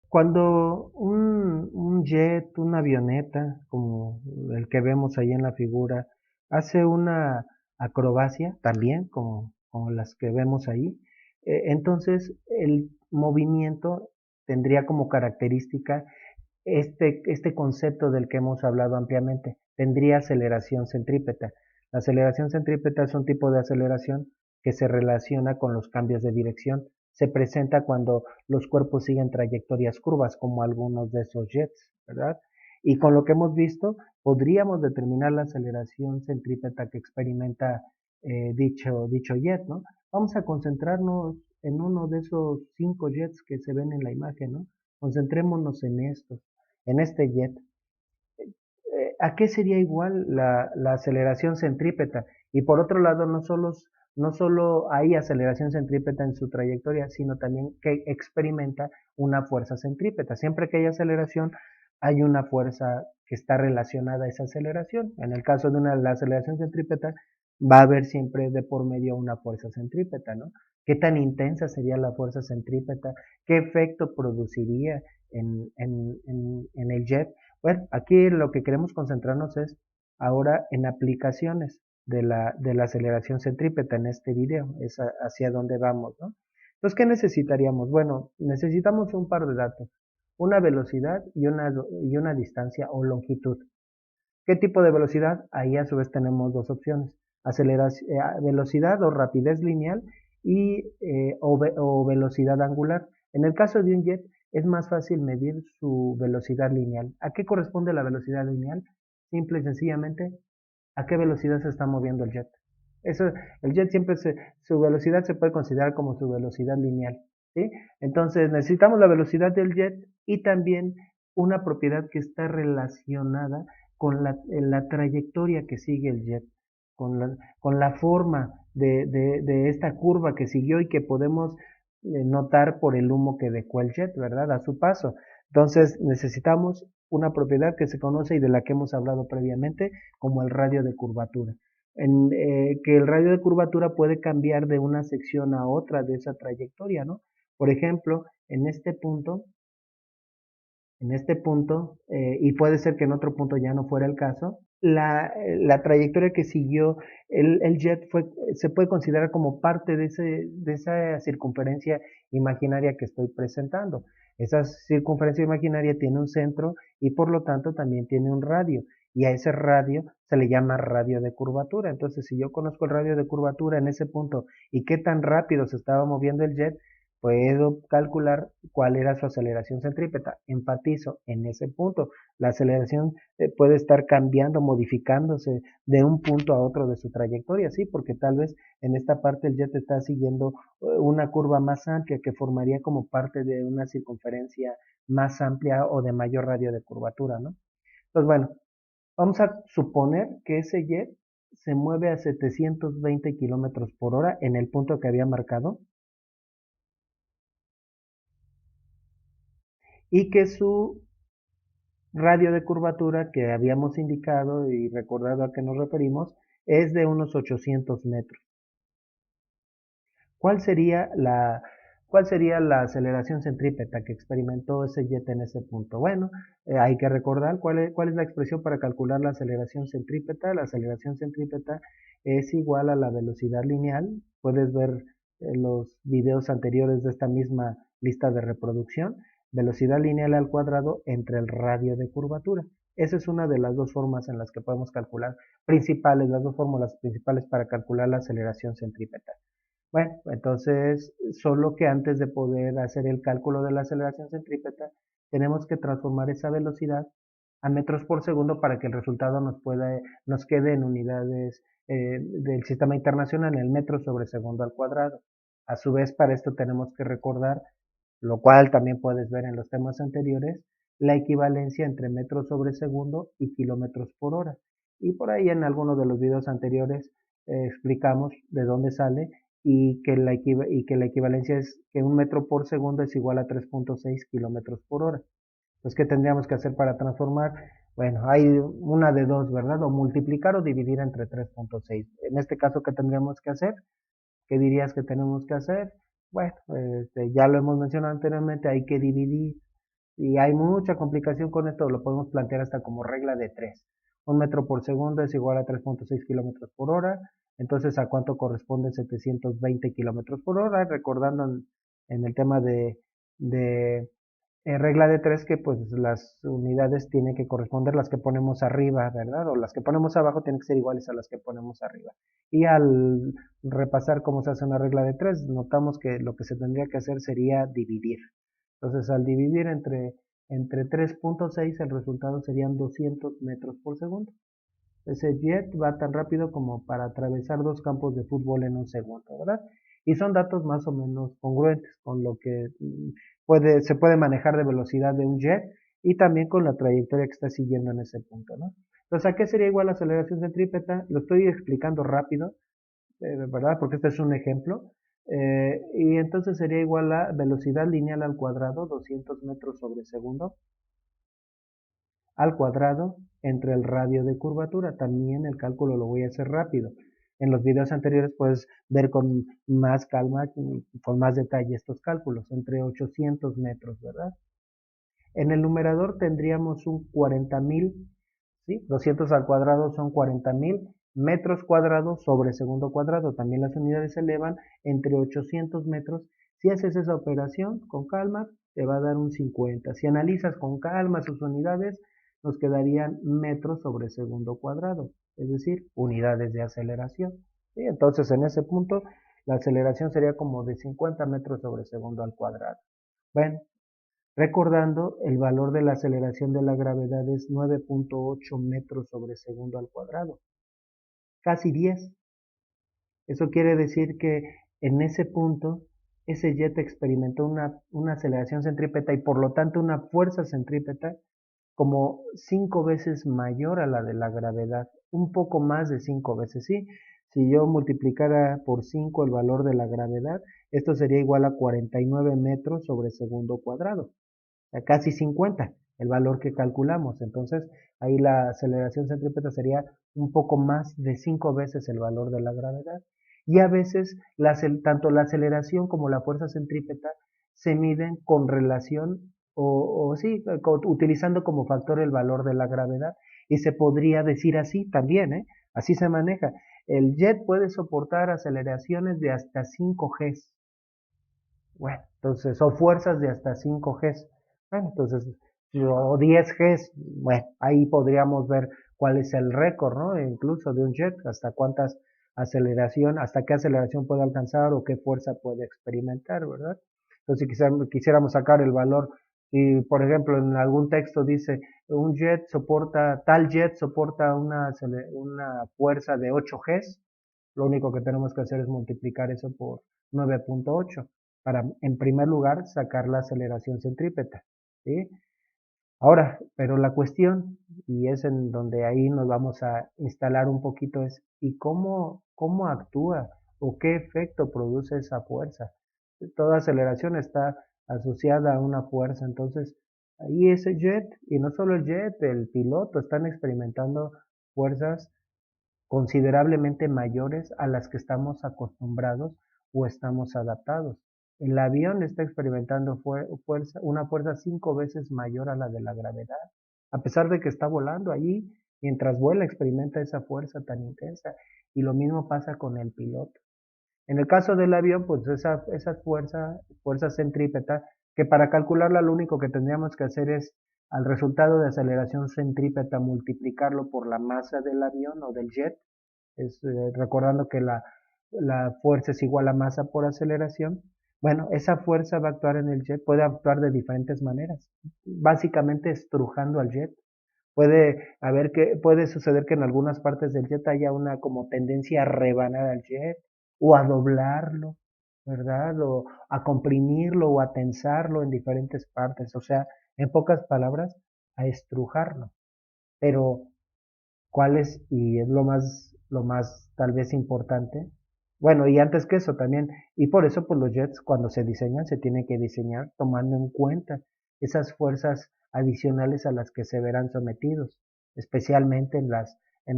Cuando un jet, una avioneta, como el que vemos ahí en la figura, hace una acrobacia también, como las que vemos ahí, entonces el movimiento tendría como característica este concepto del que hemos hablado ampliamente. Tendría aceleración centrípeta. La aceleración centrípeta es un tipo de aceleración que se relaciona con los cambios de dirección. Se presenta cuando los cuerpos siguen trayectorias curvas, como algunos de esos jets, ¿verdad? Y con lo que hemos visto, podríamos determinar la aceleración centrípeta que experimenta dicho jet, ¿no? Vamos a concentrarnos en uno de esos 5 jets que se ven en la imagen, ¿no? Concentrémonos en este jet. ¿A qué sería igual la aceleración centrípeta? Y por otro lado, no solo hay aceleración centrípeta en su trayectoria, sino también que experimenta una fuerza centrípeta. Siempre que hay aceleración, hay una fuerza que está relacionada a esa aceleración. En el caso de la aceleración centrípeta, va a haber siempre de por medio una fuerza centrípeta, ¿no? ¿Qué tan intensa sería la fuerza centrípeta? ¿Qué efecto produciría en el jet? Bueno, aquí lo que queremos concentrarnos es ahora en aplicaciones de la aceleración centrípeta en este video, es hacia dónde vamos, ¿no? Entonces, ¿qué necesitaríamos? Bueno, necesitamos un par de datos, una velocidad y una distancia o longitud. ¿Qué tipo de velocidad? Ahí a su vez tenemos dos opciones, velocidad o rapidez lineal o velocidad angular. En el caso de un jet es más fácil medir su velocidad lineal. ¿A qué corresponde la velocidad lineal? Simple y sencillamente, ¿a qué velocidad se está moviendo el jet? Eso, el jet su velocidad se puede considerar como su velocidad lineal, ¿sí? Entonces necesitamos la velocidad del jet y también una propiedad que está relacionada con la trayectoria que sigue el jet, con la forma de esta curva que siguió y que podemos notar por el humo que dejó el jet, ¿verdad? A su paso. Entonces necesitamos una propiedad que se conoce y de la que hemos hablado previamente, como el radio de curvatura. Que el radio de curvatura puede cambiar de una sección a otra de esa trayectoria, ¿no? Por ejemplo, y puede ser que en otro punto ya no fuera el caso, la trayectoria que siguió el jet se puede considerar como parte de esa circunferencia imaginaria que estoy presentando. Esa circunferencia imaginaria tiene un centro y por lo tanto también tiene un radio. Y a ese radio se le llama radio de curvatura. Entonces, si yo conozco el radio de curvatura en ese punto y qué tan rápido se estaba moviendo el jet, puedo calcular cuál era su aceleración centrípeta. Enfatizo en ese punto. La aceleración puede estar cambiando, modificándose de un punto a otro de su trayectoria, sí, porque tal vez en esta parte el jet está siguiendo una curva más amplia que formaría como parte de una circunferencia más amplia o de mayor radio de curvatura, ¿no? Entonces, bueno, vamos a suponer que ese jet se mueve a 720 kilómetros por hora en el punto que había marcado y que su radio de curvatura que habíamos indicado y recordado a qué nos referimos es de unos 800 metros. ¿Cuál sería la, ¿Cuál sería la aceleración centrípeta que experimentó ese jet en ese punto? Bueno, hay que recordar cuál es la expresión para calcular la aceleración centrípeta. La aceleración centrípeta es igual a la velocidad lineal. Puedes ver los videos anteriores de esta misma lista de reproducción. Velocidad lineal al cuadrado entre el radio de curvatura. Esa es una de las dos formas en las que podemos calcular las dos fórmulas principales para calcular la aceleración centrípeta. Bueno, entonces, solo que antes de poder hacer el cálculo de la aceleración centrípeta, tenemos que transformar esa velocidad a metros por segundo para que el resultado nos quede en unidades del sistema internacional, en el metro sobre segundo al cuadrado. A su vez, para esto tenemos que recordar, lo cual también puedes ver en los temas anteriores, la equivalencia entre metros sobre segundo y kilómetros por hora. Y por ahí en alguno de los videos anteriores explicamos de dónde sale y que la equivalencia es que un metro por segundo es igual a 3.6 kilómetros por hora. Entonces, ¿qué tendríamos que hacer para transformar? Bueno, hay una de dos, ¿verdad? O multiplicar o dividir entre 3.6. En este caso, ¿qué tendríamos que hacer? ¿Qué dirías que tenemos que hacer? Bueno, ya lo hemos mencionado anteriormente, hay que dividir. y hay mucha complicación con esto, lo podemos plantear hasta como regla de 3. 1 metro por segundo es igual a 3.6 kilómetros por hora. Entonces, ¿a cuánto corresponde 720 kilómetros por hora? Recordando en el tema de regla de 3 que pues las unidades tienen que corresponder las que ponemos arriba, ¿verdad? O las que ponemos abajo tienen que ser iguales a las que ponemos arriba. Y al repasar cómo se hace una regla de 3 notamos que lo que se tendría que hacer sería dividir. Entonces, al dividir entre 3.6, el resultado serían 200 metros por segundo. Ese jet va tan rápido como para atravesar 2 campos de fútbol en un segundo, ¿verdad? Y son datos más o menos congruentes con lo que se puede manejar de velocidad de un jet y también con la trayectoria que está siguiendo en ese punto, ¿no? Entonces, ¿a qué sería igual la aceleración centrípeta? Lo estoy explicando rápido, ¿verdad? Porque este es un ejemplo. Y entonces sería igual a velocidad lineal al cuadrado, 200 metros sobre segundo, al cuadrado entre el radio de curvatura. También el cálculo lo voy a hacer rápido. En los videos anteriores puedes ver con más calma, con más detalle estos cálculos, entre 800 metros, ¿verdad? En el numerador tendríamos un 40.000, ¿sí? 200 al cuadrado son 40.000 metros cuadrados sobre segundo cuadrado. También las unidades se elevan entre 800 metros. Si haces esa operación con calma, te va a dar un 50. Si analizas con calma sus unidades, nos quedarían metros sobre segundo cuadrado, es decir, unidades de aceleración. ¿Sí? Entonces, en ese punto, la aceleración sería como de 50 metros sobre segundo al cuadrado. Bueno, recordando, el valor de la aceleración de la gravedad es 9.8 metros sobre segundo al cuadrado, casi 10. Eso quiere decir que en ese punto, ese jet experimentó una aceleración centrípeta y por lo tanto una fuerza centrípeta como 5 veces mayor a la de la gravedad, un poco más de 5 veces, ¿sí? Si yo multiplicara por 5 el valor de la gravedad, esto sería igual a 49 metros sobre segundo cuadrado, casi 50, el valor que calculamos. Entonces, ahí la aceleración centrípeta sería un poco más de 5 veces el valor de la gravedad. Y a veces, tanto la aceleración como la fuerza centrípeta se miden con relación o sí, utilizando como factor el valor de la gravedad. Y se podría decir así también, ¿eh? Así se maneja. El jet puede soportar aceleraciones de hasta 5 Gs. Bueno, entonces, o fuerzas de hasta 5 Gs. Bueno, entonces, o 10 Gs, bueno, ahí podríamos ver cuál es el récord, ¿no? Incluso de un jet, hasta hasta qué aceleración puede alcanzar o qué fuerza puede experimentar, ¿verdad? Entonces, si quisiéramos sacar el valor, y por ejemplo, en algún texto dice, tal jet soporta una fuerza de 8 Gs, lo único que tenemos que hacer es multiplicar eso por 9.8 para, en primer lugar, sacar la aceleración centrípeta, ¿sí? Ahora, pero la cuestión, y es en donde ahí nos vamos a instalar un poquito, es ¿y cómo actúa o qué efecto produce esa fuerza? Toda aceleración está asociada a una fuerza, entonces ahí ese jet, y no solo el jet, el piloto, están experimentando fuerzas considerablemente mayores a las que estamos acostumbrados o estamos adaptados. El avión está experimentando una fuerza 5 veces mayor a la de la gravedad, a pesar de que está volando allí, mientras vuela experimenta esa fuerza tan intensa. Y lo mismo pasa con el piloto. En el caso del avión, pues esa fuerza centrípeta, que para calcularla lo único que tendríamos que hacer es al resultado de aceleración centrípeta multiplicarlo por la masa del avión o del jet, recordando que la fuerza es igual a masa por aceleración. Bueno, esa fuerza va a actuar en el jet, puede actuar de diferentes maneras, básicamente estrujando al jet. Puede suceder que en algunas partes del jet haya una como tendencia a rebanar al jet o a doblarlo, ¿verdad? O a comprimirlo o a tensarlo en diferentes partes. O sea, en pocas palabras, a estrujarlo. Pero ¿cuál es? Y es lo más tal vez importante. Bueno, y antes que eso también, y por eso pues los jets cuando se diseñan se tienen que diseñar tomando en cuenta esas fuerzas adicionales a las que se verán sometidos, especialmente en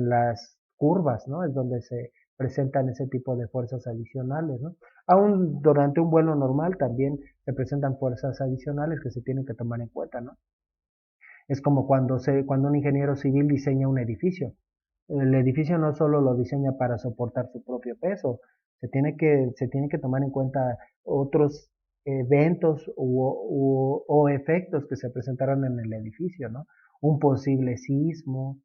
las curvas, ¿no? Es donde se presentan ese tipo de fuerzas adicionales, ¿no? Aún durante un vuelo normal también se presentan fuerzas adicionales que se tienen que tomar en cuenta, ¿no? Es como cuando un ingeniero civil diseña un edificio. El edificio no solo lo diseña para soportar su propio peso, se tiene que tomar en cuenta otros eventos o efectos que se presentaron en el edificio, ¿no? Un posible sismo,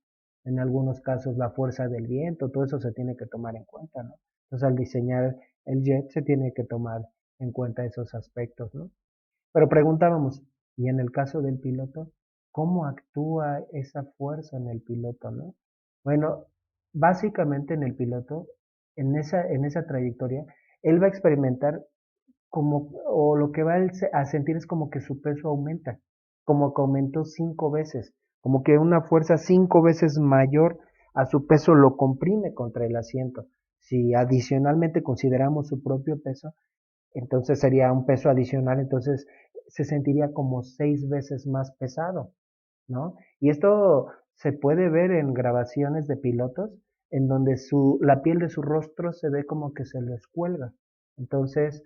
en algunos casos la fuerza del viento, todo eso se tiene que tomar en cuenta, ¿no? Entonces al diseñar el jet se tiene que tomar en cuenta esos aspectos, ¿no? Pero preguntábamos, y en el caso del piloto, ¿cómo actúa esa fuerza en el piloto, no? Bueno, básicamente en el piloto, en esa trayectoria, él va a experimentar o lo que va a sentir es como que su peso aumenta, como que aumentó 5 veces, como que una fuerza 5 veces mayor a su peso lo comprime contra el asiento. Si adicionalmente consideramos su propio peso, entonces sería un peso adicional, entonces se sentiría como 6 veces más pesado, ¿no? Y esto se puede ver en grabaciones de pilotos en donde la piel de su rostro se ve como que se les cuelga. Entonces,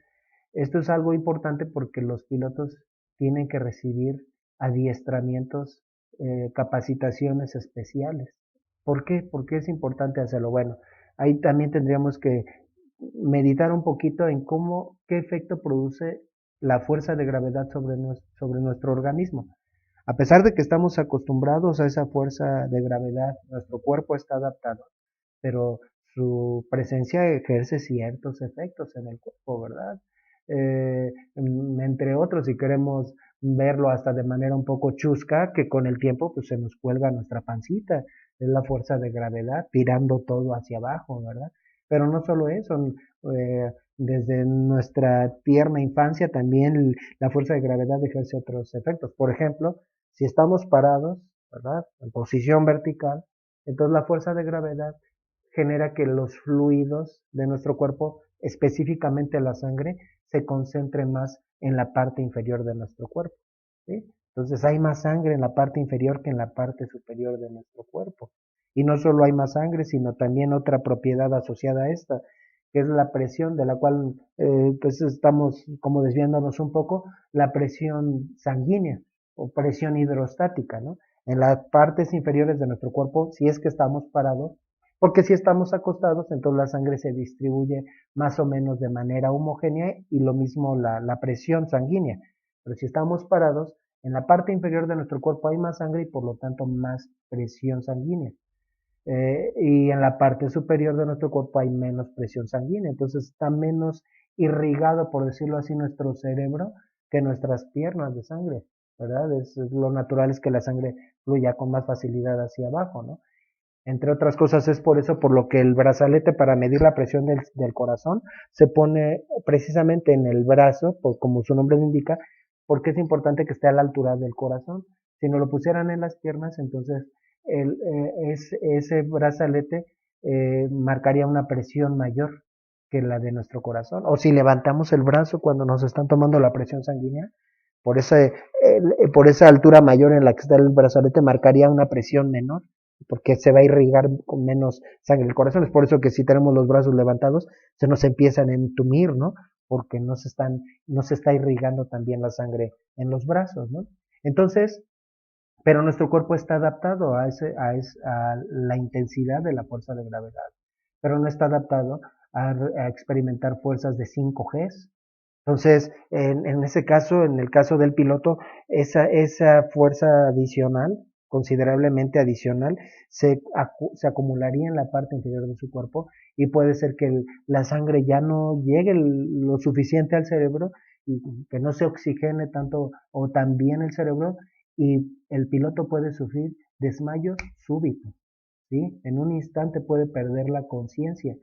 esto es algo importante porque los pilotos tienen que recibir adiestramientos, capacitaciones especiales. ¿Por qué? ¿Por qué es importante hacerlo? Bueno, ahí también tendríamos que meditar un poquito en qué efecto produce la fuerza de gravedad sobre nuestro organismo. A pesar de que estamos acostumbrados a esa fuerza de gravedad, nuestro cuerpo está adaptado, pero su presencia ejerce ciertos efectos en el cuerpo, ¿verdad? Entre otros, si queremos verlo hasta de manera un poco chusca, que con el tiempo pues se nos cuelga nuestra pancita, es la fuerza de gravedad tirando todo hacia abajo, ¿verdad? Pero no solo eso, desde nuestra tierna infancia también la fuerza de gravedad ejerce otros efectos. Por ejemplo, si estamos parados, ¿verdad? En posición vertical, entonces la fuerza de gravedad genera que los fluidos de nuestro cuerpo, específicamente la sangre, se concentre más en la parte inferior de nuestro cuerpo, ¿sí? Entonces hay más sangre en la parte inferior que en la parte superior de nuestro cuerpo. Y no solo hay más sangre, sino también otra propiedad asociada a esta, que es la presión, de la cual pues estamos como desviándonos un poco, la presión sanguínea o presión hidrostática, ¿no? En las partes inferiores de nuestro cuerpo, si es que estamos parados, porque si estamos acostados, entonces la sangre se distribuye más o menos de manera homogénea y lo mismo la presión sanguínea. Pero si estamos parados, en la parte inferior de nuestro cuerpo hay más sangre y por lo tanto más presión sanguínea. Y en la parte superior de nuestro cuerpo hay menos presión sanguínea, entonces está menos irrigado, por decirlo así, nuestro cerebro que nuestras piernas de sangre, ¿verdad? Lo natural es que la sangre fluya con más facilidad hacia abajo, ¿no? Entre otras cosas es por eso por lo que el brazalete para medir la presión del corazón se pone precisamente en el brazo, como su nombre lo indica, porque es importante que esté a la altura del corazón. Si no lo pusieran en las piernas, entonces ese brazalete marcaría una presión mayor que la de nuestro corazón. O si levantamos el brazo cuando nos están tomando la presión sanguínea, por esa altura mayor en la que está el brazalete marcaría una presión menor porque se va a irrigar con menos sangre el corazón. Es por eso que si tenemos los brazos levantados, se nos empiezan a entumir, ¿no? Porque no se está irrigando también la sangre en los brazos, ¿no? Entonces, pero nuestro cuerpo está adaptado a la intensidad de la fuerza de gravedad, pero no está adaptado a experimentar fuerzas de 5Gs. Entonces, en ese caso, en el caso del piloto, esa fuerza adicional, considerablemente adicional, se acumularía en la parte inferior de su cuerpo y puede ser que la sangre ya no llegue lo suficiente al cerebro y que no se oxigene tanto o tan bien el cerebro y el piloto puede sufrir desmayos súbitos, ¿sí? En un instante puede perder la conciencia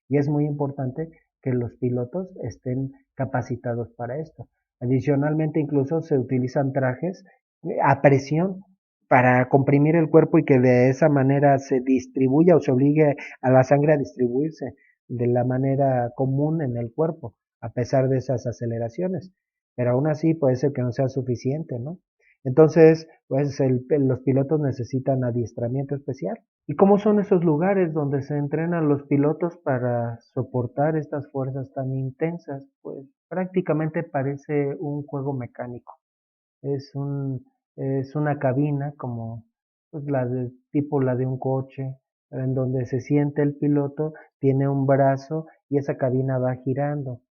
y es muy importante que los pilotos estén capacitados para esto. Adicionalmente, incluso se utilizan trajes a presión para comprimir el cuerpo y que de esa manera se distribuya o se obligue a la sangre a distribuirse de la manera común en el cuerpo, a pesar de esas aceleraciones. Pero aún así puede ser que no sea suficiente, ¿no? Entonces, pues los pilotos necesitan adiestramiento especial. ¿Y cómo son esos lugares donde se entrenan los pilotos para soportar estas fuerzas tan intensas? Pues prácticamente parece un juego mecánico. Es un, es una cabina como pues, tipo la de un coche, en donde se siente el piloto, tiene un brazo y esa cabina va girando.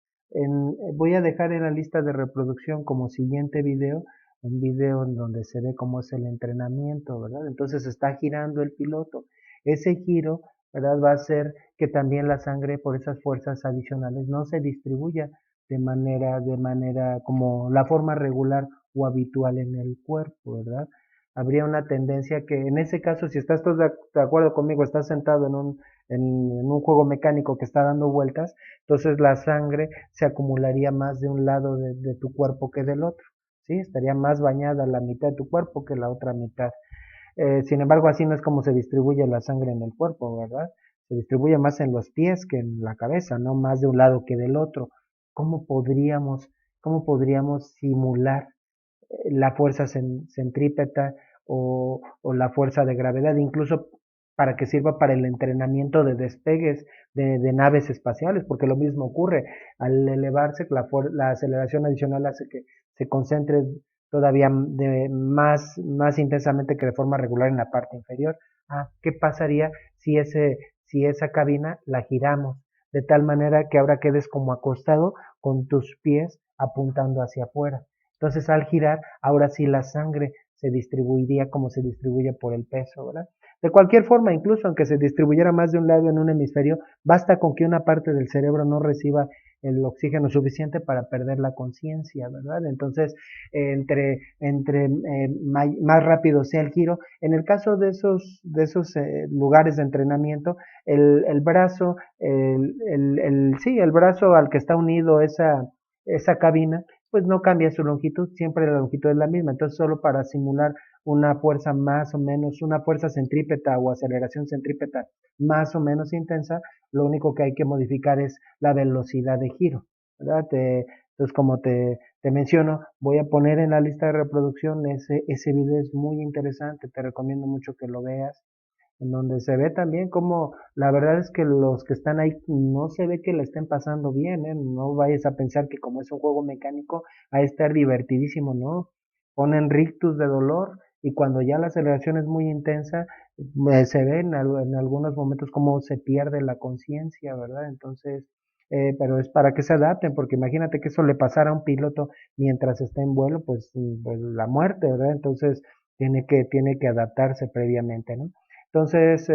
Voy a dejar en la lista de reproducción como siguiente video, un video en donde se ve cómo es el entrenamiento, ¿verdad? Entonces está girando el piloto. Ese giro, ¿verdad? Va a hacer que también la sangre por esas fuerzas adicionales no se distribuya de manera como la forma regular o habitual en el cuerpo, ¿verdad? Habría una tendencia que en ese caso, si estás de acuerdo conmigo, estás sentado en un juego mecánico que está dando vueltas, entonces la sangre se acumularía más de un lado de tu cuerpo que del otro, ¿sí? Estaría más bañada la mitad de tu cuerpo que la otra mitad. Sin embargo, así no es como se distribuye la sangre en el cuerpo, ¿verdad? Se distribuye más en los pies que en la cabeza, no más de un lado que del otro. ¿Cómo podríamos, cómo podríamos simular la fuerza centrípeta o la fuerza de gravedad, incluso para que sirva para el entrenamiento de despegues de naves espaciales, porque lo mismo ocurre, al elevarse la aceleración adicional hace que se concentre todavía más intensamente que de forma regular en la parte inferior. ¿Qué pasaría si esa cabina la giramos de tal manera que ahora quedes como acostado con tus pies apuntando hacia afuera? Entonces al girar, ahora sí la sangre se distribuiría como se distribuye por el peso, ¿verdad? De cualquier forma, incluso aunque se distribuyera más de un lado en un hemisferio, basta con que una parte del cerebro no reciba el oxígeno suficiente para perder la conciencia, ¿verdad? Entonces, más rápido sea el giro, en el caso de esos lugares de entrenamiento, el brazo, sí, el brazo al que está unido esa cabina, pues no cambia su longitud, siempre la longitud es la misma. Entonces, solo para simular una fuerza más o menos, una fuerza centrípeta o aceleración centrípeta más o menos intensa, lo único que hay que modificar es la velocidad de giro, ¿verdad? Entonces, como te menciono, voy a poner en la lista de reproducción ese video, es muy interesante, te recomiendo mucho que lo veas, en donde se ve también como la verdad es que los que están ahí no se ve que la estén pasando bien, ¿eh? No vayas a pensar que como es un juego mecánico, a estar divertidísimo, ¿no? Ponen rictus de dolor y cuando ya la aceleración es muy intensa, se ve en algunos momentos cómo se pierde la conciencia, ¿verdad? Entonces, pero es para que se adapten, porque imagínate que eso le pasara a un piloto mientras está en vuelo, pues la muerte, ¿verdad? Entonces, tiene que adaptarse previamente, ¿no? Entonces,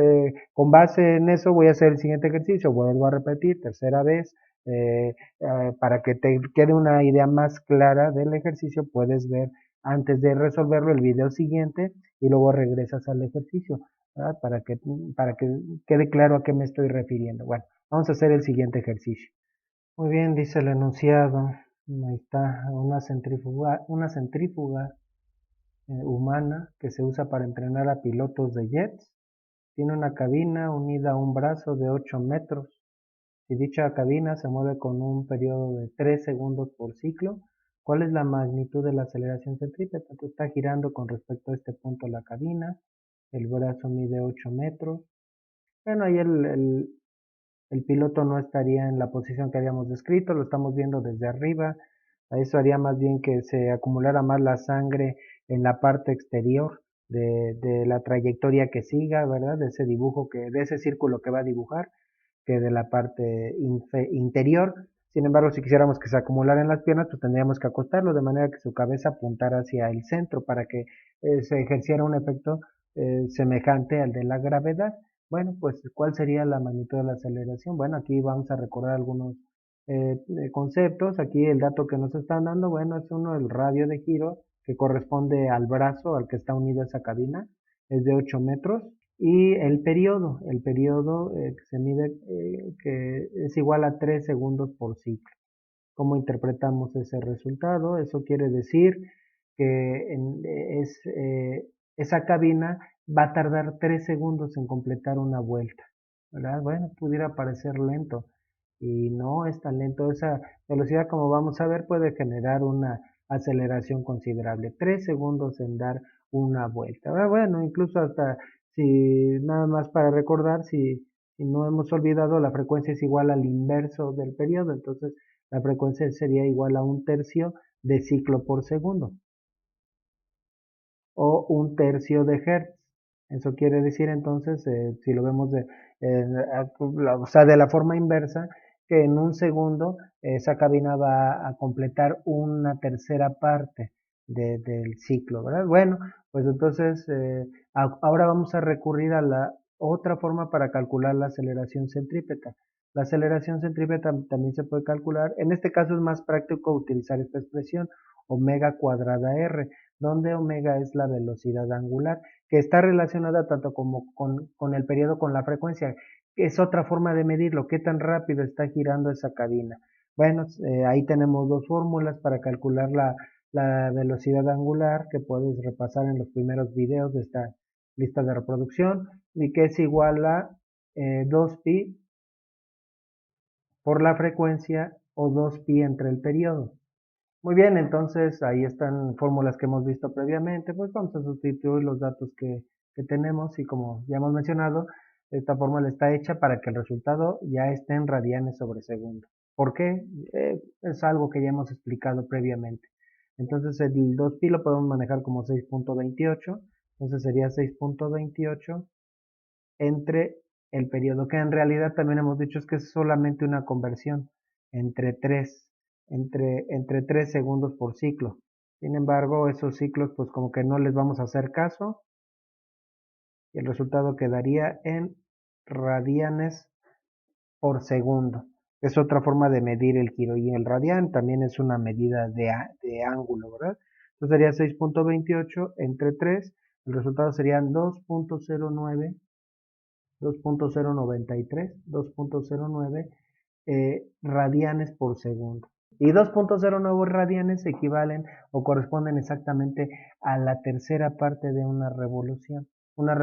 con base en eso voy a hacer el siguiente ejercicio, vuelvo a repetir, tercera vez, para que te quede una idea más clara del ejercicio, puedes ver antes de resolverlo el video siguiente y luego regresas al ejercicio, ¿verdad? Para que quede claro a qué me estoy refiriendo. Bueno, vamos a hacer el siguiente ejercicio. Muy bien, dice el enunciado. Ahí está una centrífuga humana que se usa para entrenar a pilotos de jets. Tiene una cabina unida a un brazo de 8 metros. Si dicha cabina se mueve con un periodo de 3 segundos por ciclo, ¿cuál es la magnitud de la aceleración centrípeta? Entonces está girando con respecto a este punto la cabina, el brazo mide 8 metros. Bueno, ahí el piloto no estaría en la posición que habíamos descrito, lo estamos viendo desde arriba. Eso haría más bien que se acumulara más la sangre en la parte exterior de la trayectoria que siga, ¿verdad? De ese círculo que va a dibujar, que de la parte interior. Sin embargo, si quisiéramos que se acumulara en las piernas, pues tendríamos que acostarlo de manera que su cabeza apuntara hacia el centro para que se ejerciera un efecto semejante al de la gravedad. Bueno, pues ¿cuál sería la magnitud de la aceleración? Bueno, aquí vamos a recordar algunos conceptos. Aquí el dato que nos están dando, bueno, es uno, el radio de giro que corresponde al brazo al que está unido esa cabina, es de 8 metros. Y el periodo que se mide, que es igual a 3 segundos por ciclo. ¿Cómo interpretamos ese resultado? Eso quiere decir que esa cabina va a tardar 3 segundos en completar una vuelta, ¿verdad? Bueno, pudiera parecer lento y no es tan lento. Esa velocidad, como vamos a ver, puede generar una aceleración considerable, 3 segundos en dar una vuelta. Bueno, incluso hasta si nada más para recordar, si no hemos olvidado, la frecuencia es igual al inverso del periodo, entonces la frecuencia sería igual a un tercio de ciclo por segundo o un tercio de hertz. Eso quiere decir entonces, si lo vemos o sea, de la forma inversa, que en un segundo esa cabina va a completar una tercera parte del ciclo, ¿verdad? Bueno, pues entonces ahora vamos a recurrir a la otra forma para calcular la aceleración centrípeta. La aceleración centrípeta también se puede calcular. En este caso es más práctico utilizar esta expresión, omega cuadrada r, donde omega es la velocidad angular, que está relacionada tanto como con el periodo con la frecuencia. Es otra forma de medirlo, qué tan rápido está girando esa cabina. Bueno, ahí tenemos dos fórmulas para calcular la velocidad angular, que puedes repasar en los primeros videos de esta lista de reproducción, y que es igual a 2pi por la frecuencia o 2pi entre el periodo. Muy bien, entonces ahí están fórmulas que hemos visto previamente, pues vamos a sustituir los datos que tenemos y como ya hemos mencionado, esta fórmula está hecha para que el resultado ya esté en radianes sobre segundo. ¿Por qué? Es algo que ya hemos explicado previamente. Entonces el 2pi lo podemos manejar como 6.28, entonces sería 6.28 entre el periodo, que en realidad también hemos dicho es que es solamente una conversión entre 3 entre 3 segundos por ciclo. Sin embargo, esos ciclos pues como que no les vamos a hacer caso y el resultado quedaría en radianes por segundo. Es otra forma de medir el giro y el radian también es una medida de ángulo, ¿verdad? Entonces sería 6.28 entre 3, el resultado serían 2.09 radianes por segundo. Y 2.09 radianes equivalen o corresponden exactamente a la tercera parte de una revolución. Una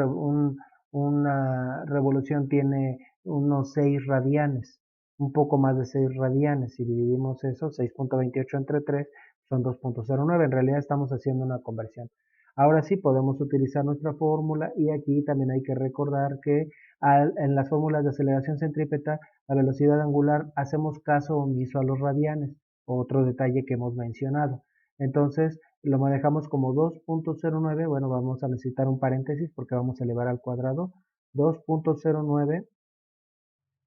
revolución tiene unos 6 radianes, un poco más de 6 radianes. Si dividimos eso, 6.28 entre 3, son 2.09. En realidad estamos haciendo una conversión. Ahora sí podemos utilizar nuestra fórmula y aquí también hay que recordar que en las fórmulas de aceleración centrípeta, la velocidad angular, hacemos caso omiso a los radianes, otro detalle que hemos mencionado. Entonces, lo manejamos como 2.09, bueno, vamos a necesitar un paréntesis porque vamos a elevar al cuadrado, 2.09,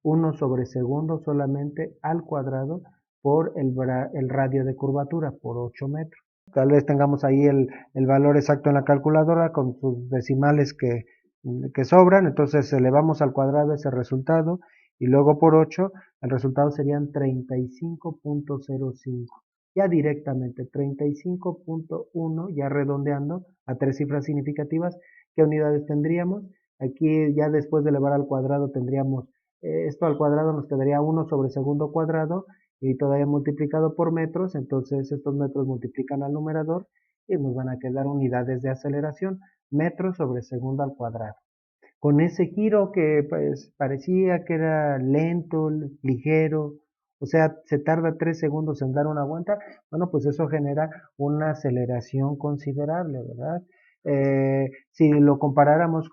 1 sobre segundo solamente al cuadrado por el radio de curvatura, por 8 metros. Tal vez tengamos ahí el valor exacto en la calculadora con sus decimales que sobran, entonces elevamos al cuadrado ese resultado y luego por 8, el resultado serían 35.05. Ya directamente 35.1, ya redondeando a 3 cifras significativas, ¿qué unidades tendríamos? Aquí ya después de elevar al cuadrado tendríamos esto al cuadrado nos quedaría 1 sobre segundo cuadrado y todavía multiplicado por metros, entonces estos metros multiplican al numerador y nos van a quedar unidades de aceleración, metros sobre segundo al cuadrado. Con ese giro que pues parecía que era lento, ligero, o sea, se tarda 3 segundos en dar una vuelta, bueno, pues eso genera una aceleración considerable, ¿verdad? Si lo comparáramos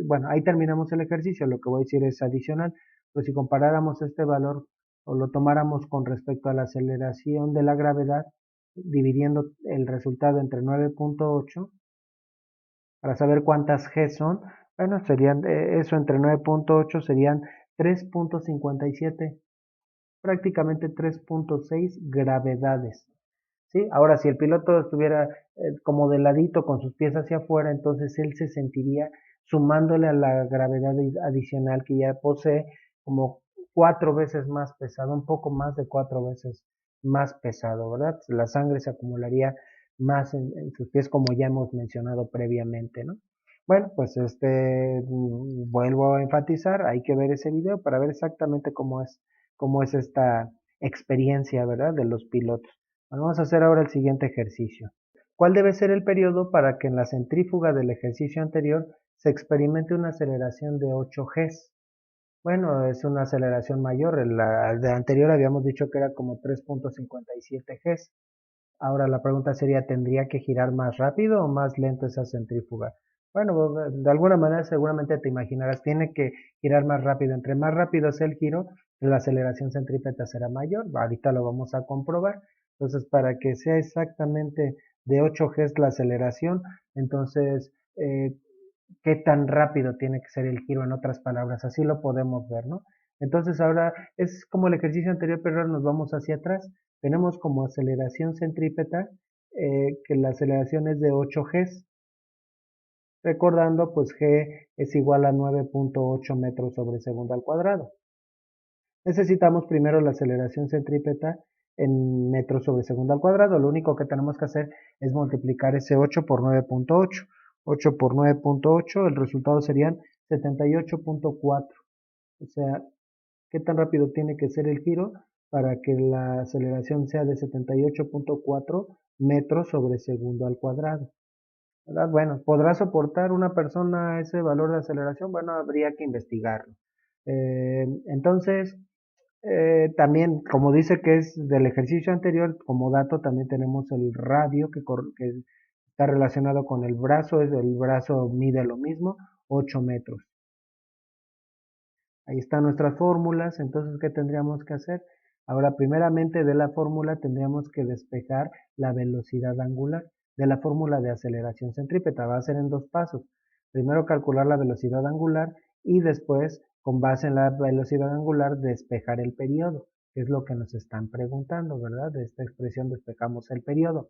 bueno, ahí terminamos el ejercicio, lo que voy a decir es adicional, pues si comparáramos este valor o lo tomáramos con respecto a la aceleración de la gravedad, dividiendo el resultado entre 9.8, para saber cuántas G son, bueno, serían eso entre 9.8 serían 3.57, prácticamente 3.6 gravedades. ¿Sí? Ahora, si el piloto estuviera como de ladito con sus pies hacia afuera, entonces él se sentiría sumándole a la gravedad adicional que ya posee como 4 veces más pesado, un poco más de 4 veces más pesado, ¿verdad? La sangre se acumularía más en sus pies como ya hemos mencionado previamente, ¿no? Bueno, pues vuelvo a enfatizar, hay que ver ese video para ver exactamente cómo es esta experiencia, ¿verdad? De los pilotos. Bueno, vamos a hacer ahora el siguiente ejercicio. ¿Cuál debe ser el periodo para que en la centrífuga del ejercicio anterior se experimente una aceleración de 8 Gs? Bueno, es una aceleración mayor. La de anterior habíamos dicho que era como 3.57 Gs. Ahora la pregunta sería, ¿tendría que girar más rápido o más lento esa centrífuga? Bueno, de alguna manera seguramente te imaginarás, tiene que girar más rápido. Entre más rápido sea el giro, la aceleración centrípeta será mayor. Ahorita lo vamos a comprobar. Entonces, para que sea exactamente de 8 Gs la aceleración, entonces, ¿qué tan rápido tiene que ser el giro? En otras palabras, así lo podemos ver, ¿no? Entonces, ahora es como el ejercicio anterior, pero ahora nos vamos hacia atrás. Tenemos como aceleración centrípeta que la aceleración es de 8 Gs. Recordando, pues G es igual a 9.8 metros sobre segundo al cuadrado. Necesitamos primero la aceleración centrípeta en metros sobre segundo al cuadrado. Lo único que tenemos que hacer es multiplicar ese 8 por 9.8. 8 por 9.8, el resultado serían 78.4. O sea, ¿qué tan rápido tiene que ser el giro para que la aceleración sea de 78.4 metros sobre segundo al cuadrado? ¿Verdad? Bueno, ¿podrá soportar una persona ese valor de aceleración? Bueno, habría que investigarlo. Entonces, también, como dice que es del ejercicio anterior, como dato también tenemos el radio que está relacionado con el brazo, el brazo mide lo mismo, 8 metros. Ahí están nuestras fórmulas, entonces, ¿qué tendríamos que hacer? Ahora, primeramente de la fórmula tendríamos que despejar la velocidad angular de la fórmula de aceleración centrípeta. Va a ser en dos pasos. Primero calcular la velocidad angular y después, con base en la velocidad angular, despejar el periodo, que es lo que nos están preguntando, ¿verdad? De esta expresión despejamos el periodo.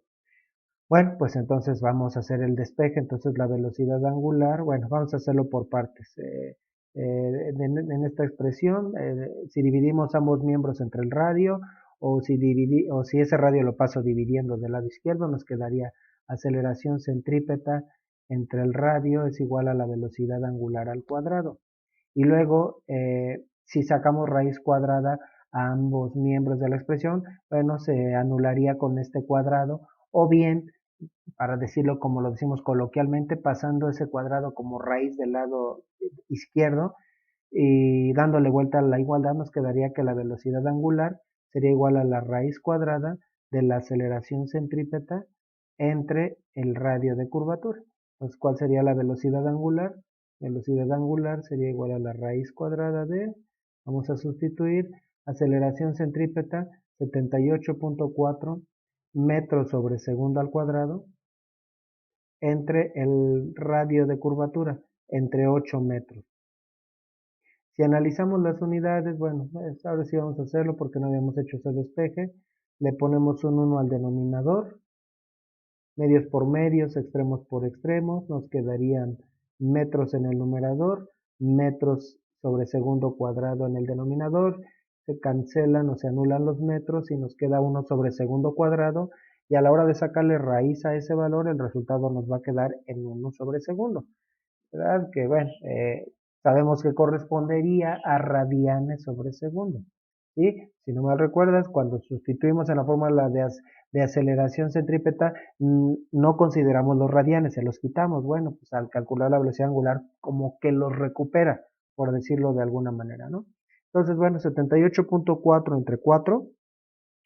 Bueno, pues entonces vamos a hacer el despeje, entonces la velocidad angular, bueno, vamos a hacerlo por partes. En esta expresión, si dividimos ambos miembros entre el radio, o si ese radio lo paso dividiendo del lado izquierdo, nos quedaría aceleración centrípeta entre el radio es igual a la velocidad angular al cuadrado. Y luego, si sacamos raíz cuadrada a ambos miembros de la expresión, bueno, se anularía con este cuadrado, o bien para decirlo como lo decimos coloquialmente, pasando ese cuadrado como raíz del lado izquierdo y dándole vuelta a la igualdad, nos quedaría que la velocidad angular sería igual a la raíz cuadrada de la aceleración centrípeta entre el radio de curvatura. Entonces, ¿cuál sería la velocidad angular? Velocidad angular sería igual a la raíz cuadrada de, vamos a sustituir, aceleración centrípeta 78.4 metros sobre segundo al cuadrado entre el radio de curvatura, entre 8 metros. Si analizamos las unidades, bueno, pues ahora sí vamos a hacerlo porque no habíamos hecho ese despeje. Le ponemos un 1 al denominador, medios por medios, extremos por extremos, nos quedarían metros en el numerador, metros sobre segundo cuadrado en el denominador, se cancelan o se anulan los metros y nos queda 1 sobre segundo cuadrado, y a la hora de sacarle raíz a ese valor, el resultado nos va a quedar en 1 sobre segundo, ¿verdad? Que bueno, sabemos que correspondería a radianes sobre segundo. ¿Sí? Si no mal recuerdas, cuando sustituimos en la fórmula de aceleración centrípeta, no consideramos los radianes, se los quitamos. Bueno, pues al calcular la velocidad angular, como que los recupera, por decirlo de alguna manera, ¿no? Entonces, bueno, 78.4 entre 4,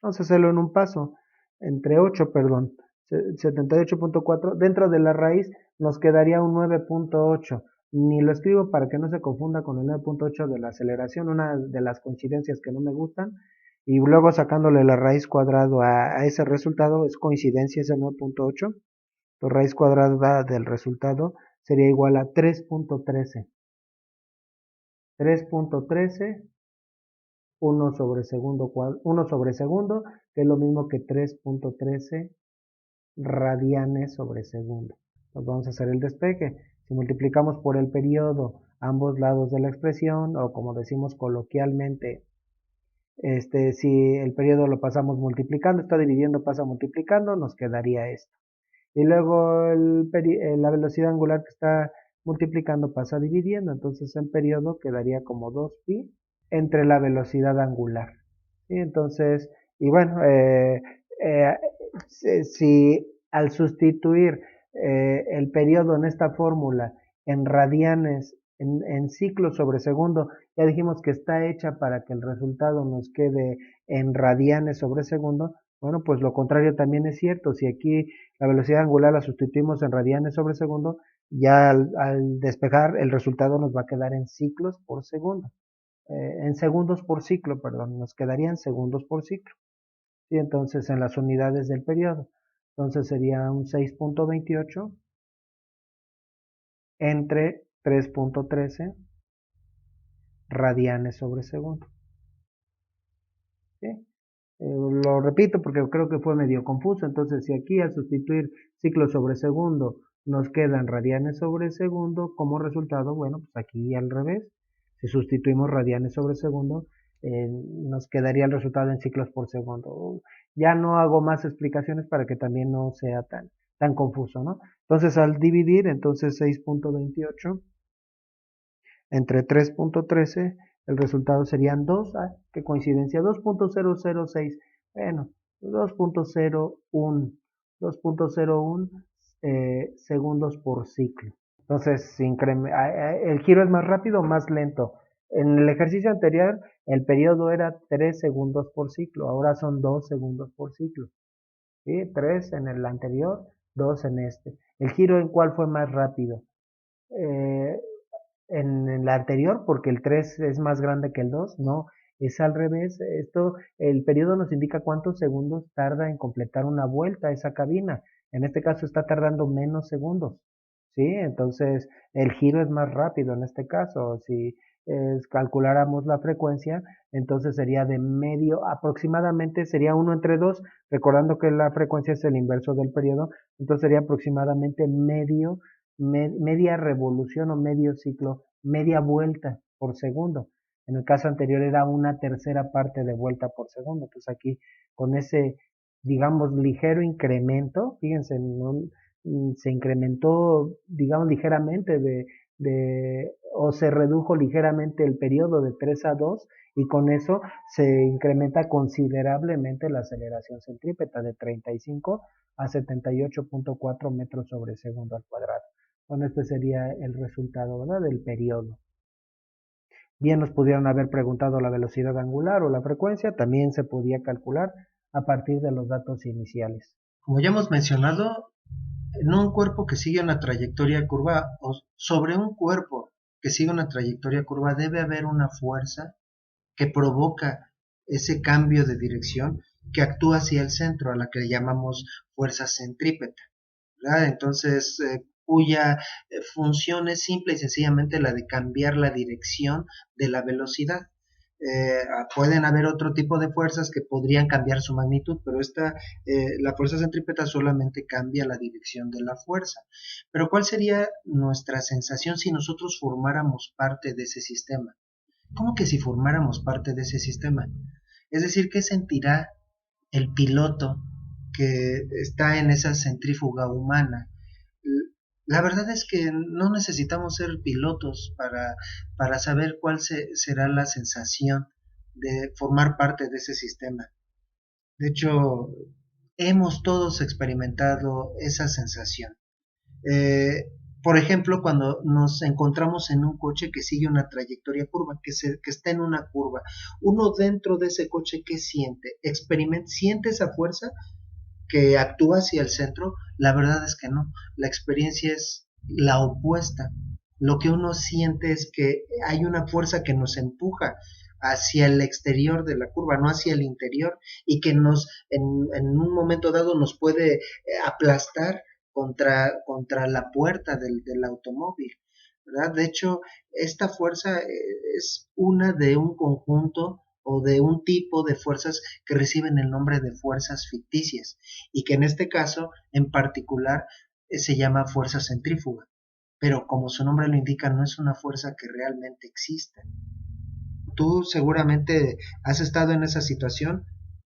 vamos a hacerlo en un paso, entre 8, perdón, 78.4, dentro de la raíz nos quedaría un 9.8. Ni lo escribo para que no se confunda con el 9.8 de la aceleración, una de las coincidencias que no me gustan, y luego sacándole la raíz cuadrada a ese resultado, es coincidencia ese 9.8, la raíz cuadrada del resultado sería igual a 3.13. 3.13 1 sobre segundo, 1 sobre segundo, que es lo mismo que 3.13 radianes sobre segundo. Entonces vamos a hacer el despeje. Si multiplicamos por el periodo ambos lados de la expresión, o como decimos coloquialmente, si el periodo lo pasamos multiplicando, está dividiendo, pasa multiplicando, nos quedaría esto. Y luego la velocidad angular que está multiplicando pasa dividiendo, entonces el periodo quedaría como 2pi entre la velocidad angular. ¿Sí? Entonces, y bueno, eh, si al sustituir el periodo en esta fórmula en radianes, en ciclos sobre segundo, ya dijimos que está hecha para que el resultado nos quede en radianes sobre segundo, Bueno, pues lo contrario también es cierto. Si aquí la velocidad angular la sustituimos en radianes sobre segundo, ya al despejar el resultado nos va a quedar en ciclos por segundo. En segundos por ciclo, perdón, nos quedarían segundos por ciclo. Y entonces en las unidades del periodo. Entonces sería un 6.28 entre 3.13 radianes sobre segundo. ¿Sí? Lo repito porque creo que fue medio confuso. Entonces, si aquí al sustituir ciclo sobre segundo nos quedan radianes sobre segundo como resultado, bueno, pues aquí al revés. Si sustituimos radianes sobre segundo, nos quedaría el resultado en ciclos por segundo. Ya no hago más explicaciones para que también no sea tan confuso, ¿no? Entonces, al dividir, entonces 6.28 entre 3.13, el resultado serían 2, qué coincidencia, 2.006, bueno, 2.01, 2.01 segundos por ciclo. Entonces, el giro es más rápido o más lento. En el ejercicio anterior, el periodo era 3 segundos por ciclo, ahora son 2 segundos por ciclo. ¿Sí? 3 en el anterior, 2 en este. ¿El giro en cuál fue más rápido? Eh, en la anterior, porque el 3 es más grande que el 2, no, es al revés. El periodo nos indica cuántos segundos tarda en completar una vuelta a esa cabina. En este caso está tardando menos segundos, ¿sí? Entonces el giro es más rápido en este caso. Si calculáramos la frecuencia, entonces sería de medio, aproximadamente sería 1 entre 2, recordando que la frecuencia es el inverso del periodo, entonces sería aproximadamente media revolución o medio ciclo, media vuelta por segundo. En el caso anterior era una tercera parte de vuelta por segundo. Entonces aquí con ese, digamos, ligero incremento, fíjense, se incrementó, digamos, ligeramente o se redujo ligeramente el periodo de 3 a 2 y con eso se incrementa considerablemente la aceleración centrípeta de 35 a 78.4 metros sobre segundo al cuadrado. Bueno, este sería el resultado, ¿verdad? Del periodo. Bien nos pudieron haber preguntado la velocidad angular o la frecuencia, también se podía calcular a partir de los datos iniciales. Como ya hemos mencionado, en un cuerpo que sigue una trayectoria curva o sobre un cuerpo que sigue una trayectoria curva debe haber una fuerza que provoca ese cambio de dirección que actúa hacia el centro, a la que le llamamos fuerza centrípeta, ¿verdad? Entonces, cuya función es simple y sencillamente la de cambiar la dirección de la velocidad. Pueden haber otro tipo de fuerzas que podrían cambiar su magnitud, pero la fuerza centrípeta solamente cambia la dirección de la fuerza. Pero ¿cuál sería nuestra sensación si nosotros formáramos parte de ese sistema? ¿Cómo que si formáramos parte de ese sistema? Es decir, ¿qué sentirá el piloto que está en esa centrífuga humana? La verdad es que no necesitamos ser pilotos para saber será la sensación de formar parte de ese sistema. De hecho, hemos todos experimentado esa sensación. Eh, por ejemplo, cuando nos encontramos en un coche que sigue una trayectoria curva, que está en una curva, uno dentro de ese coche, ¿qué siente? ¿Siente esa fuerza que actúa hacia el centro? La verdad es que no. La experiencia es la opuesta. Lo que uno siente es que hay una fuerza que nos empuja hacia el exterior de la curva, no hacia el interior, y que en un momento dado nos puede aplastar contra la puerta del automóvil, ¿verdad? De hecho, esta fuerza es una de un conjunto o de un tipo de fuerzas que reciben el nombre de fuerzas ficticias y que en este caso en particular se llama fuerza centrífuga, pero como su nombre lo indica no es una fuerza que realmente exista. Tú seguramente has estado en esa situación.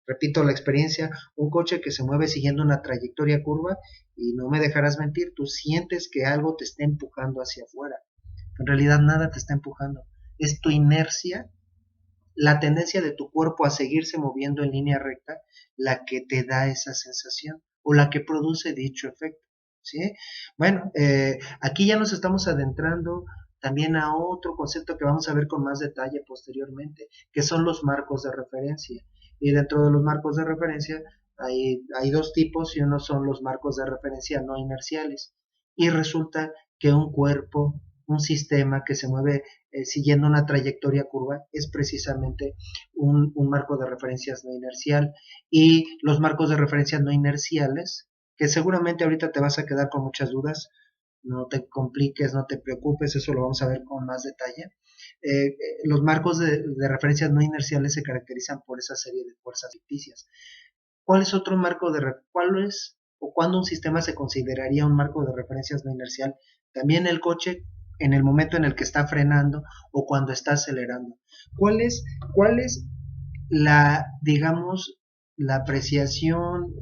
Repito la experiencia, un coche que se mueve siguiendo una trayectoria curva y no me dejarás mentir, tú sientes que algo te está empujando hacia afuera. En realidad nada te está empujando, es tu inercia, la tendencia de tu cuerpo a seguirse moviendo en línea recta la que te da esa sensación o la que produce dicho efecto. ¿Sí? Bueno, aquí ya nos estamos adentrando también a otro concepto que vamos a ver con más detalle posteriormente, que son los marcos de referencia. Y dentro de los marcos de referencia Hay dos tipos y uno son los marcos de referencia no inerciales. Y resulta que un cuerpo, un sistema que se mueve siguiendo una trayectoria curva es precisamente un marco de referencias no inercial. Y los marcos de referencias no inerciales, que seguramente ahorita te vas a quedar con muchas dudas, no te compliques, no te preocupes, eso lo vamos a ver con más detalle. Los marcos de referencias no inerciales se caracterizan por esa serie de fuerzas ficticias. ¿Cuál es otro marco cuál es o cuándo un sistema se consideraría un marco de referencias no inercial? También el coche en el momento en el que está frenando o cuando está acelerando. ¿Cuál es la, digamos, la apreciación,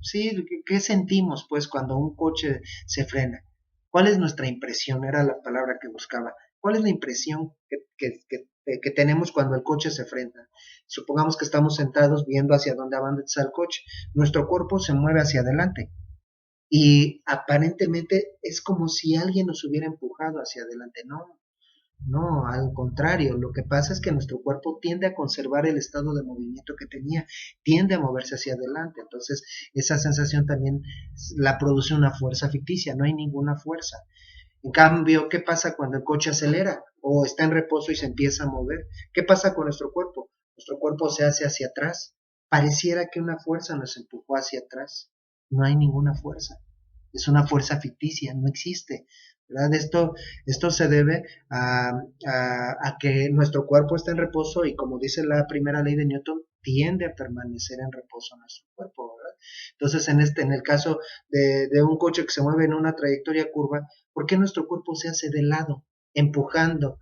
sí, qué sentimos pues cuando un coche se frena? ¿Cuál es nuestra impresión? Era la palabra que buscaba. ¿Cuál es la impresión que tenemos cuando el coche se frena? Supongamos que estamos sentados viendo hacia dónde avanza el coche. Nuestro cuerpo se mueve hacia adelante y aparentemente es como si alguien nos hubiera empujado hacia adelante. No, no, al contrario, lo que pasa es que nuestro cuerpo tiende a conservar el estado de movimiento que tenía, tiende a moverse hacia adelante, entonces esa sensación también la produce una fuerza ficticia, no hay ninguna fuerza. En cambio, ¿qué pasa cuando el coche acelera o está en reposo y se empieza a mover? ¿Qué pasa con nuestro cuerpo? Nuestro cuerpo se hace hacia atrás, pareciera que una fuerza nos empujó hacia atrás, no hay ninguna fuerza, es una fuerza ficticia, no existe. ¿Verdad? Esto se debe a que nuestro cuerpo está en reposo y como dice la primera ley de Newton, tiende a permanecer en reposo nuestro cuerpo, ¿verdad? Entonces, en el caso de un coche que se mueve en una trayectoria curva, ¿por qué nuestro cuerpo se hace de lado, empujando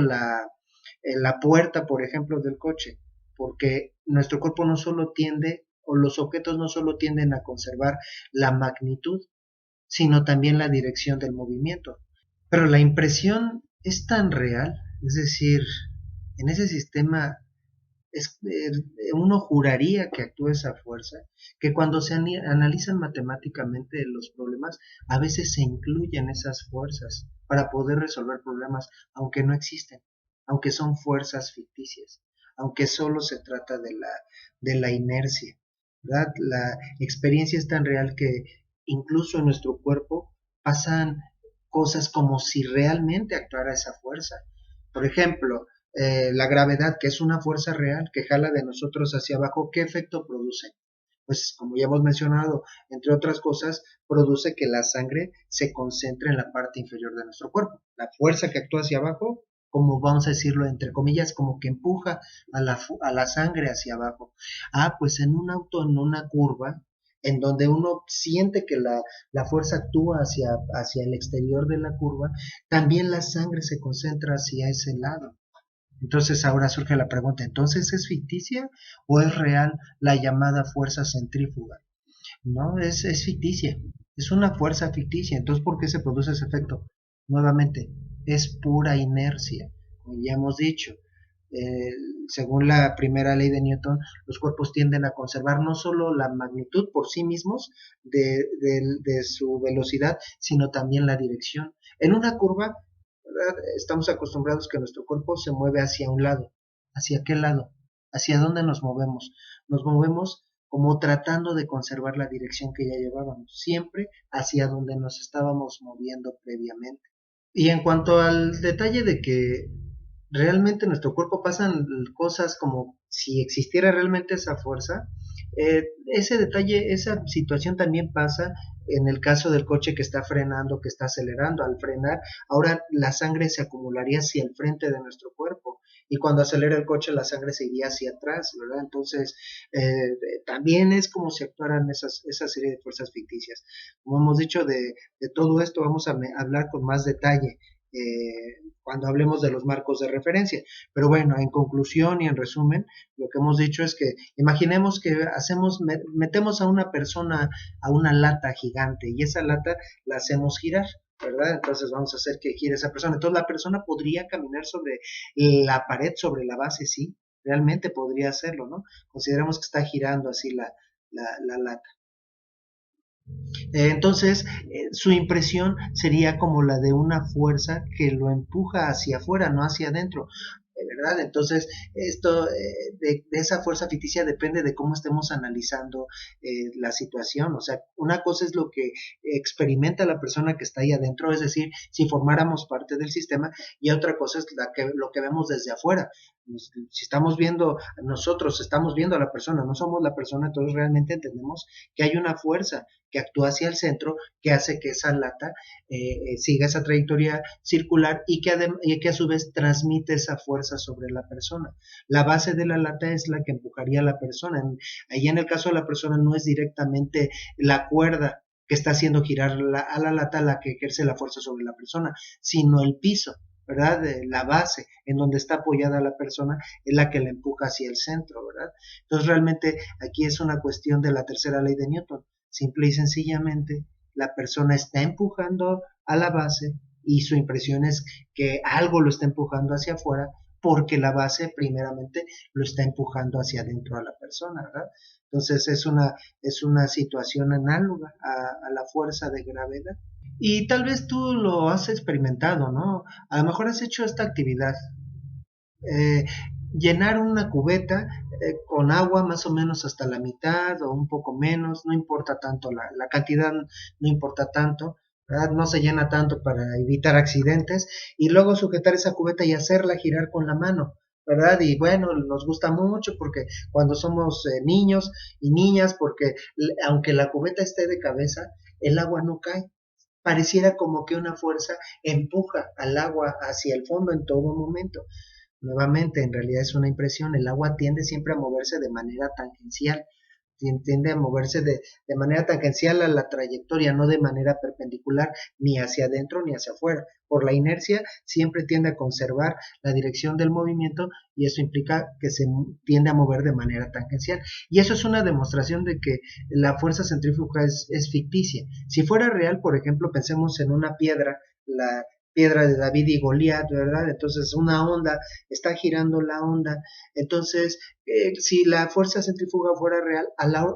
la puerta, por ejemplo, del coche? Porque nuestro cuerpo no solo tiende, o los objetos no solo tienden a conservar la magnitud, sino también la dirección del movimiento. Pero la impresión es tan real, es decir, en ese sistema uno juraría que actúa esa fuerza, que cuando se analizan matemáticamente los problemas, a veces se incluyen esas fuerzas para poder resolver problemas, aunque no existen, aunque son fuerzas ficticias, aunque solo se trata de la inercia, ¿verdad? La experiencia es tan real que incluso en nuestro cuerpo pasan cosas como si realmente actuara esa fuerza. Por ejemplo, la gravedad, que es una fuerza real que jala de nosotros hacia abajo, ¿qué efecto produce? Pues como ya hemos mencionado, entre otras cosas, produce que la sangre se concentre en la parte inferior de nuestro cuerpo. La fuerza que actúa hacia abajo, como vamos a decirlo entre comillas, como que empuja a la sangre hacia abajo. Pues en un auto, en una curva, en donde uno siente que la fuerza actúa hacia el exterior de la curva, también la sangre se concentra hacia ese lado. Entonces ahora surge la pregunta, ¿entonces es ficticia o es real la llamada fuerza centrífuga? No, es ficticia, es una fuerza ficticia. Entonces, ¿por qué se produce ese efecto? Nuevamente, es pura inercia, como ya hemos dicho. Eh, Según la primera ley de Newton, los cuerpos tienden a conservar no solo la magnitud por sí mismos de su velocidad, sino también la dirección. En una curva, ¿verdad? Estamos acostumbrados que nuestro cuerpo se mueve hacia un lado. ¿Hacia qué lado? ¿Hacia dónde nos movemos? Nos movemos como tratando de conservar la dirección que ya llevábamos, siempre hacia donde nos estábamos moviendo previamente. Y en cuanto al detalle de que realmente en nuestro cuerpo pasan cosas como si existiera realmente esa fuerza, ese detalle, esa situación también pasa en el caso del coche que está frenando, que está acelerando. Al frenar, ahora la sangre se acumularía hacia el frente de nuestro cuerpo y cuando acelera el coche la sangre se iría hacia atrás, ¿verdad? Entonces, también es como si actuaran esa serie de fuerzas ficticias. Como hemos dicho, de todo esto vamos a hablar con más detalle cuando hablemos de los marcos de referencia. Pero bueno, en conclusión y en resumen, lo que hemos dicho es que imaginemos que metemos a una persona a una lata gigante y esa lata la hacemos girar, ¿verdad? Entonces vamos a hacer que gire esa persona. Entonces la persona podría caminar sobre la pared, sobre la base, sí, realmente podría hacerlo, ¿no? Consideramos que está girando así la lata. Entonces, su impresión sería como la de una fuerza que lo empuja hacia afuera, no hacia adentro. ¿verdad? Entonces, esto de esa fuerza ficticia depende de cómo estemos analizando la situación. O sea, una cosa es lo que experimenta la persona que está ahí adentro, es decir, si formáramos parte del sistema, y otra cosa es lo que vemos desde afuera. Si estamos viendo, nosotros estamos viendo a la persona, no somos la persona, entonces realmente entendemos que hay una fuerza que actúa hacia el centro, que hace que esa lata siga esa trayectoria circular y que a su vez transmite esa fuerza sobre la persona. La base de la lata es la que empujaría a la persona. Ahí en el caso de la persona no es directamente la cuerda que está haciendo girar a la lata la que ejerce la fuerza sobre la persona, sino el piso, ¿verdad? La base en donde está apoyada la persona es la que la empuja hacia el centro, ¿verdad? Entonces realmente aquí es una cuestión de la tercera ley de Newton. Simple y sencillamente la persona está empujando a la base y su impresión es que algo lo está empujando hacia afuera porque la base primeramente lo está empujando hacia adentro a la persona, ¿verdad? Entonces es una situación análoga a la fuerza de gravedad. Y tal vez tú lo has experimentado, ¿no? A lo mejor has hecho esta actividad. Eh, Llenar una cubeta con agua más o menos hasta la mitad o un poco menos, no importa tanto, la cantidad no importa tanto, ¿verdad? No se llena tanto para evitar accidentes y luego sujetar esa cubeta y hacerla girar con la mano, ¿verdad? Y bueno, nos gusta mucho porque cuando somos niños y niñas, porque aunque la cubeta esté de cabeza, el agua no cae. Pareciera como que una fuerza empuja al agua hacia el fondo en todo momento. Nuevamente, en realidad es una impresión, el agua tiende siempre a moverse de manera tangencial, tiende a moverse de manera tangencial a la trayectoria, no de manera perpendicular, ni hacia adentro ni hacia afuera. Por la inercia siempre tiende a conservar la dirección del movimiento y eso implica que se tiende a mover de manera tangencial. Y eso es una demostración de que la fuerza centrífuga es ficticia. Si fuera real, por ejemplo, pensemos en una piedra, la piedra de David y Goliat, ¿verdad? Entonces una onda, está girando la onda. Entonces, si la fuerza centrífuga fuera real,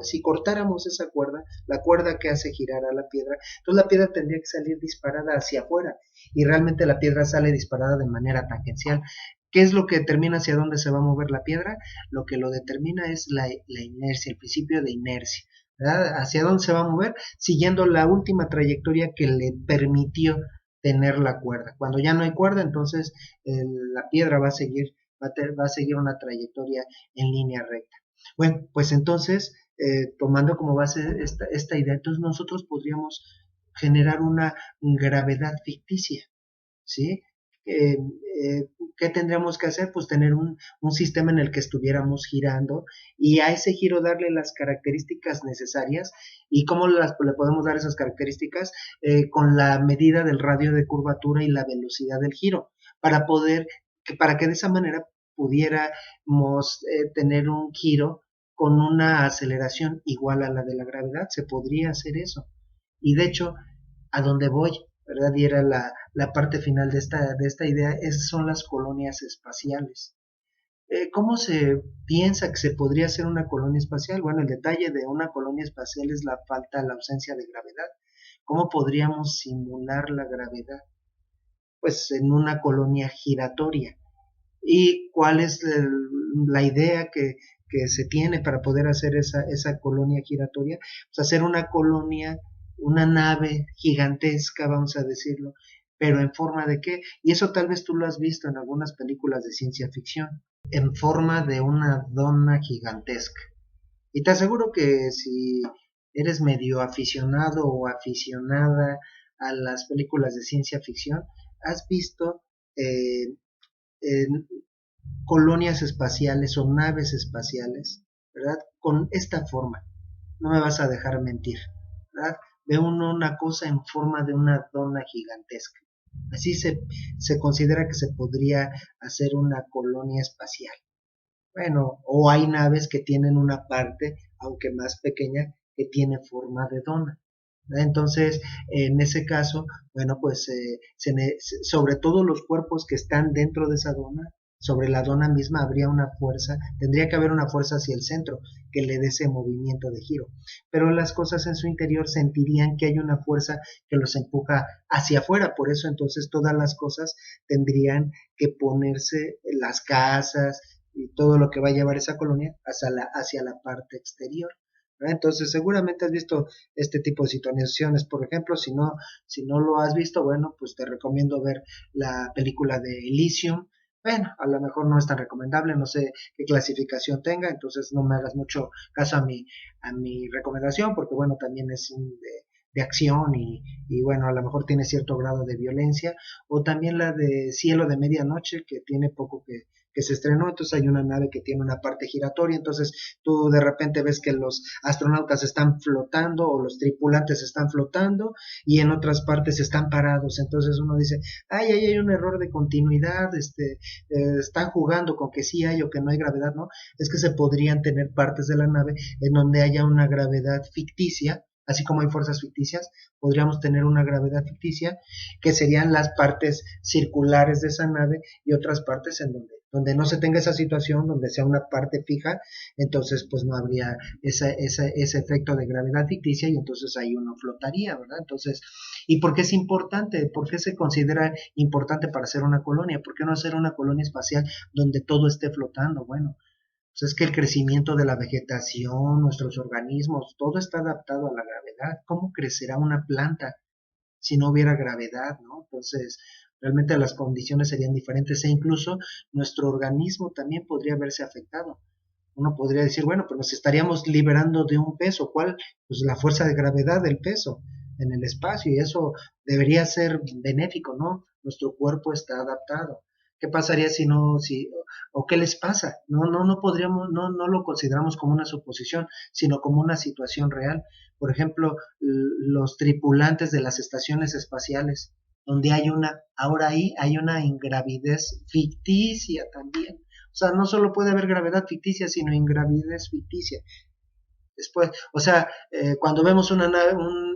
si cortáramos esa cuerda, la cuerda que hace girar a la piedra, entonces la piedra tendría que salir disparada hacia afuera y realmente la piedra sale disparada de manera tangencial. ¿Qué es lo que determina hacia dónde se va a mover la piedra? Lo que lo determina es la inercia, el principio de inercia. ¿Verdad? ¿Hacia dónde se va a mover? Siguiendo la última trayectoria que le permitió tener la cuerda. Cuando ya no hay cuerda, entonces la piedra va a seguir una trayectoria en línea recta. Bueno, pues entonces, tomando como base esta idea, entonces nosotros podríamos generar una gravedad ficticia, ¿sí? ¿Qué tendríamos que hacer? Pues tener un sistema en el que estuviéramos girando y a ese giro darle las características necesarias. ¿Y cómo le podemos dar esas características? Con la medida del radio de curvatura y la velocidad del giro, para que de esa manera pudiéramos tener un giro con una aceleración igual a la de la gravedad. Se podría hacer eso. Y de hecho, a donde voy, ¿verdad? Y era la parte final de esta idea, son las colonias espaciales. ¿Cómo se piensa que se podría hacer una colonia espacial? Bueno, el detalle de una colonia espacial es la ausencia de gravedad. ¿Cómo podríamos simular la gravedad? Pues en una colonia giratoria. ¿Y cuál es la idea que se tiene para poder hacer esa colonia giratoria? Pues hacer una colonia, una nave gigantesca, vamos a decirlo, pero en forma de qué? Y eso tal vez tú lo has visto en algunas películas de ciencia ficción, en forma de una dona gigantesca. Y te aseguro que si eres medio aficionado o aficionada a las películas de ciencia ficción, has visto eh, eh, colonias espaciales o naves espaciales, ¿verdad? Con esta forma. No me vas a dejar mentir, ¿verdad? Ve uno una cosa en forma de una dona gigantesca. Así se considera que se podría hacer una colonia espacial. Bueno, o hay naves que tienen una parte, aunque más pequeña, que tiene forma de dona. Entonces, en ese caso, bueno, pues sobre todo los cuerpos que están dentro de esa dona sobre la dona misma habría una fuerza, tendría que haber una fuerza hacia el centro que le dé ese movimiento de giro. Pero las cosas en su interior sentirían que hay una fuerza que los empuja hacia afuera, por eso entonces todas las cosas tendrían que ponerse, las casas y todo lo que va a llevar esa colonia hacia la parte exterior. ¿Verdad? Entonces, seguramente has visto este tipo de situaciones. Por ejemplo, si no lo has visto, bueno, pues te recomiendo ver la película de Elysium. Bueno, a lo mejor no es tan recomendable, no sé qué clasificación tenga, entonces no me hagas mucho caso a mi recomendación, porque bueno, también es de acción y bueno, a lo mejor tiene cierto grado de violencia, o también la de Cielo de Medianoche, que tiene poco que se estrenó, entonces hay una nave que tiene una parte giratoria, entonces tú de repente ves que los astronautas están flotando o los tripulantes están flotando y en otras partes están parados, entonces uno dice, ay, ahí hay un error de continuidad, están jugando con que sí hay o que no hay gravedad, ¿no? Es que se podrían tener partes de la nave en donde haya una gravedad ficticia, así como hay fuerzas ficticias, podríamos tener una gravedad ficticia, que serían las partes circulares de esa nave y otras partes en donde no se tenga esa situación, donde sea una parte fija, entonces pues no habría ese efecto de gravedad ficticia y entonces ahí uno flotaría, ¿verdad? Entonces, ¿y por qué es importante? ¿Por qué se considera importante para hacer una colonia? ¿Por qué no hacer una colonia espacial donde todo esté flotando? Bueno, pues es que el crecimiento de la vegetación, nuestros organismos, todo está adaptado a la gravedad. ¿Cómo crecerá una planta si no hubiera gravedad, ¿no? Entonces, realmente las condiciones serían diferentes e incluso nuestro organismo también podría verse afectado. Uno podría decir, bueno, pues nos estaríamos liberando de un peso, ¿cuál? Pues la fuerza de gravedad del peso en el espacio y eso debería ser benéfico, ¿no? Nuestro cuerpo está adaptado. ¿Qué pasaría si no, o qué les pasa? No podríamos, no lo consideramos como una suposición, sino como una situación real. Por ejemplo, los tripulantes de las estaciones espaciales, donde ahora ahí hay una ingravidez ficticia también. O sea, no solo puede haber gravedad ficticia, sino ingravidez ficticia. Después, o sea, cuando vemos una nave,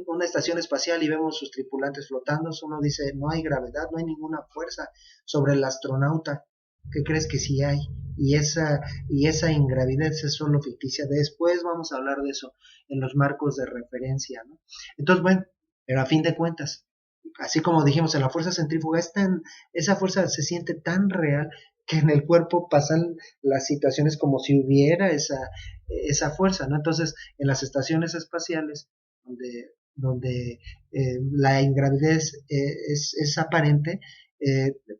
una estación espacial y vemos sus tripulantes flotando, uno dice, no hay gravedad, no hay ninguna fuerza sobre el astronauta. ¿Qué crees que sí hay? Y esa ingravidez es solo ficticia. Después vamos a hablar de eso en los marcos de referencia, ¿no? Entonces, bueno, pero a fin de cuentas, así como dijimos, en la fuerza centrífuga esa fuerza se siente tan real que en el cuerpo pasan las situaciones como si hubiera esa fuerza, ¿no? Entonces, en las estaciones espaciales, donde la ingravidez es aparente,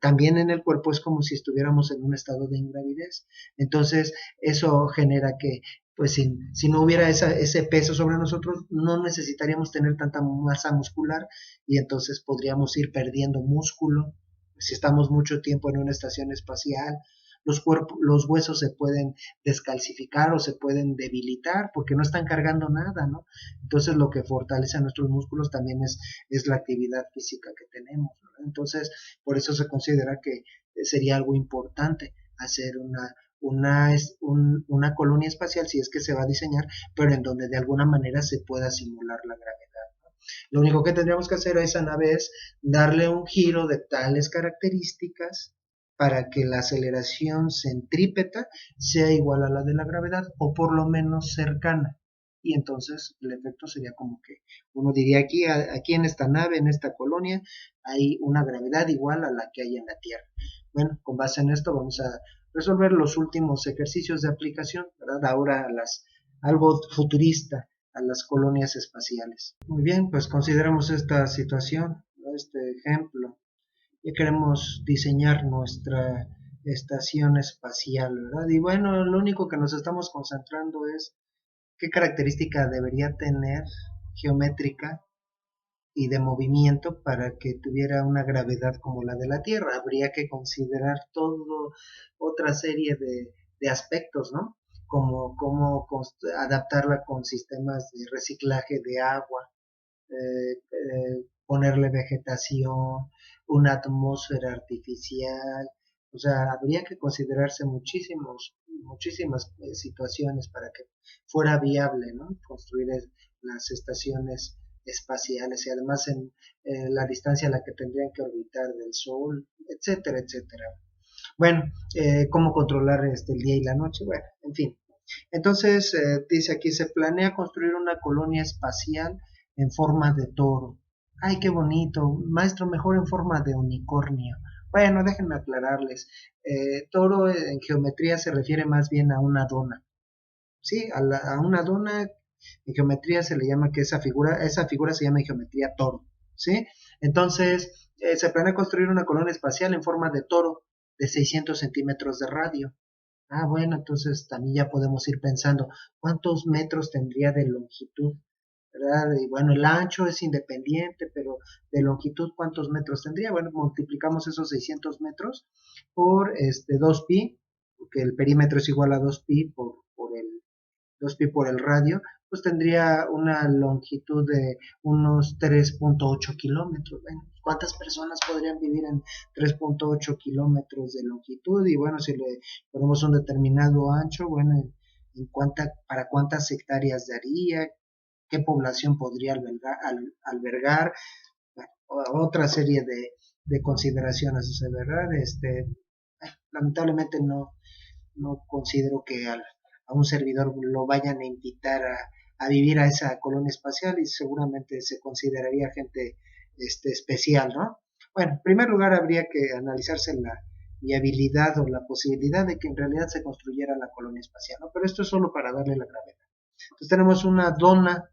también en el cuerpo es como si estuviéramos en un estado de ingravidez. Entonces, eso genera que, pues, si no hubiera ese peso sobre nosotros, no necesitaríamos tener tanta masa muscular y entonces podríamos ir perdiendo músculo. Si estamos mucho tiempo en una estación espacial, los huesos se pueden descalcificar o se pueden debilitar porque no están cargando nada, ¿no? Entonces lo que fortalece a nuestros músculos también es la actividad física que tenemos, ¿no? Entonces, por eso se considera que sería algo importante hacer una colonia espacial si es que se va a diseñar, pero en donde de alguna manera se pueda simular la gravedad. Lo único que tendríamos que hacer a esa nave es darle un giro de tales características para que la aceleración centrípeta sea igual a la de la gravedad o por lo menos cercana. Y entonces el efecto sería como que uno diría aquí en esta nave, en esta colonia, hay una gravedad igual a la que hay en la Tierra. Bueno, con base en esto vamos a resolver los últimos ejercicios de aplicación, ¿verdad? Ahora algo futurista a las colonias espaciales. Muy bien, pues consideramos esta situación, ¿no? Este ejemplo. Ya queremos diseñar nuestra estación espacial, ¿verdad? Y bueno, lo único que nos estamos concentrando es qué característica debería tener geométrica y de movimiento para que tuviera una gravedad como la de la Tierra. Habría que considerar todo otra serie de aspectos, ¿no? Como cómo adaptarla con sistemas de reciclaje de agua, ponerle vegetación, una atmósfera artificial, o sea, habría que considerarse muchísimas situaciones para que fuera viable, ¿no? Construir las estaciones espaciales y además en la distancia a la que tendrían que orbitar del Sol, etcétera, etcétera. Bueno, cómo controlar el día y la noche, bueno, en fin. Entonces, dice aquí, se planea construir una colonia espacial en forma de toro. Ay, qué bonito, maestro, mejor en forma de unicornio. Bueno, déjenme aclararles. Toro en geometría se refiere más bien a una dona. Sí, a una dona en geometría se le llama que esa figura se llama en geometría toro. ¿Sí? Entonces, se planea construir una colonia espacial en forma de toro de 600 centímetros de radio. Ah, bueno, entonces también ya podemos ir pensando cuántos metros tendría de longitud, ¿verdad? Y bueno, el ancho es independiente, pero de longitud, ¿cuántos metros tendría? Bueno, multiplicamos esos 600 metros por 2pi, porque el perímetro es igual a 2pi por el radio, pues tendría una longitud de unos 3.8 kilómetros. Bueno, ¿cuántas personas podrían vivir en 3.8 kilómetros de longitud? Y bueno, si le ponemos un determinado ancho, bueno, ¿para cuántas hectáreas daría? ¿Qué población podría albergar? Bueno, otra serie de consideraciones, ¿verdad? Lamentablemente no considero que a un servidor lo vayan a invitar a vivir a esa colonia espacial y seguramente se consideraría gente especial, ¿no? Bueno, en primer lugar habría que analizarse la viabilidad o la posibilidad de que en realidad se construyera la colonia espacial, ¿no? Pero esto es solo para darle la gravedad. Entonces tenemos una dona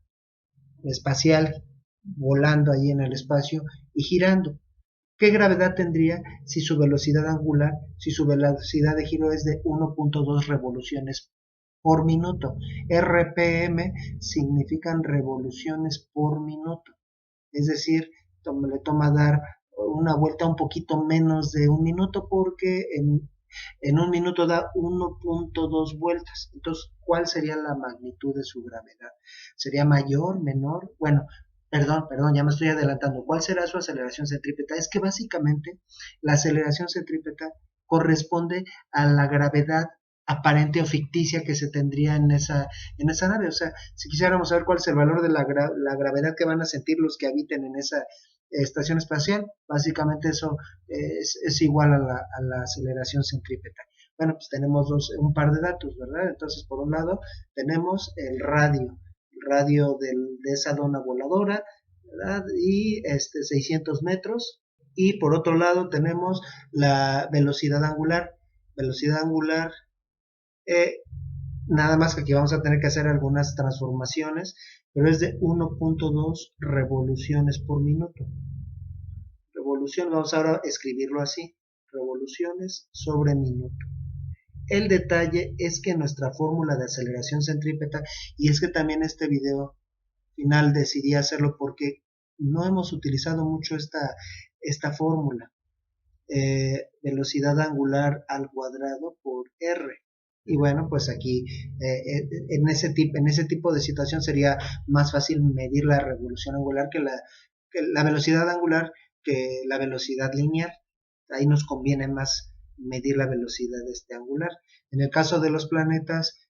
espacial volando ahí en el espacio y girando. ¿Qué gravedad tendría si su velocidad de giro es de 1.2 revoluciones por minuto? RPM significan revoluciones por minuto. Es decir, le toma dar una vuelta un poquito menos de un minuto porque en un minuto da 1.2 vueltas. Entonces, ¿cuál sería la magnitud de su gravedad? ¿Sería mayor, menor? Bueno, perdón, ya me estoy adelantando. ¿Cuál será su aceleración centrípeta? Es que básicamente la aceleración centrípeta corresponde a la gravedad aparente o ficticia que se tendría en esa nave. O sea, si quisiéramos saber cuál es el valor de la gravedad que van a sentir los que habiten en esa estación espacial, básicamente eso es igual a la aceleración centrípeta. Bueno, pues tenemos un par de datos, ¿verdad? Entonces, por un lado, tenemos el radio de esa dona voladora, ¿verdad? Y 600 metros. Y por otro lado, tenemos la velocidad angular. Velocidad angular, eh, nada más que aquí vamos a tener que hacer algunas transformaciones, pero es de 1.2 revoluciones por minuto. Revolución, vamos ahora a escribirlo así, revoluciones sobre minuto. El detalle es que nuestra fórmula de aceleración centrípeta, y es que también este video final decidí hacerlo porque no hemos utilizado mucho esta fórmula, velocidad angular al cuadrado por r. Y bueno, pues aquí en ese tipo de situación sería más fácil medir la revolución angular que la velocidad angular que la velocidad lineal. Ahí nos conviene más medir la velocidad angular. En el caso de los planetas,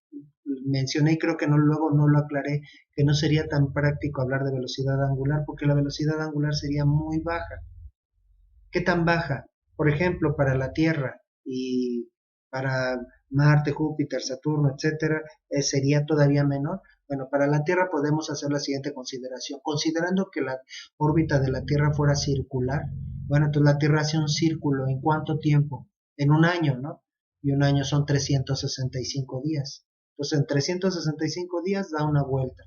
mencioné y creo que luego no lo aclaré, que no sería tan práctico hablar de velocidad angular porque la velocidad angular sería muy baja. ¿Qué tan baja? Por ejemplo, para la Tierra y para Marte, Júpiter, Saturno, etcétera, sería todavía menor. Bueno, para la Tierra podemos hacer la siguiente consideración. Considerando que la órbita de la Tierra fuera circular, bueno, entonces la Tierra hace un círculo. ¿En cuánto tiempo? En un año, ¿no? Y un año son 365 días. Entonces, en 365 días da una vuelta.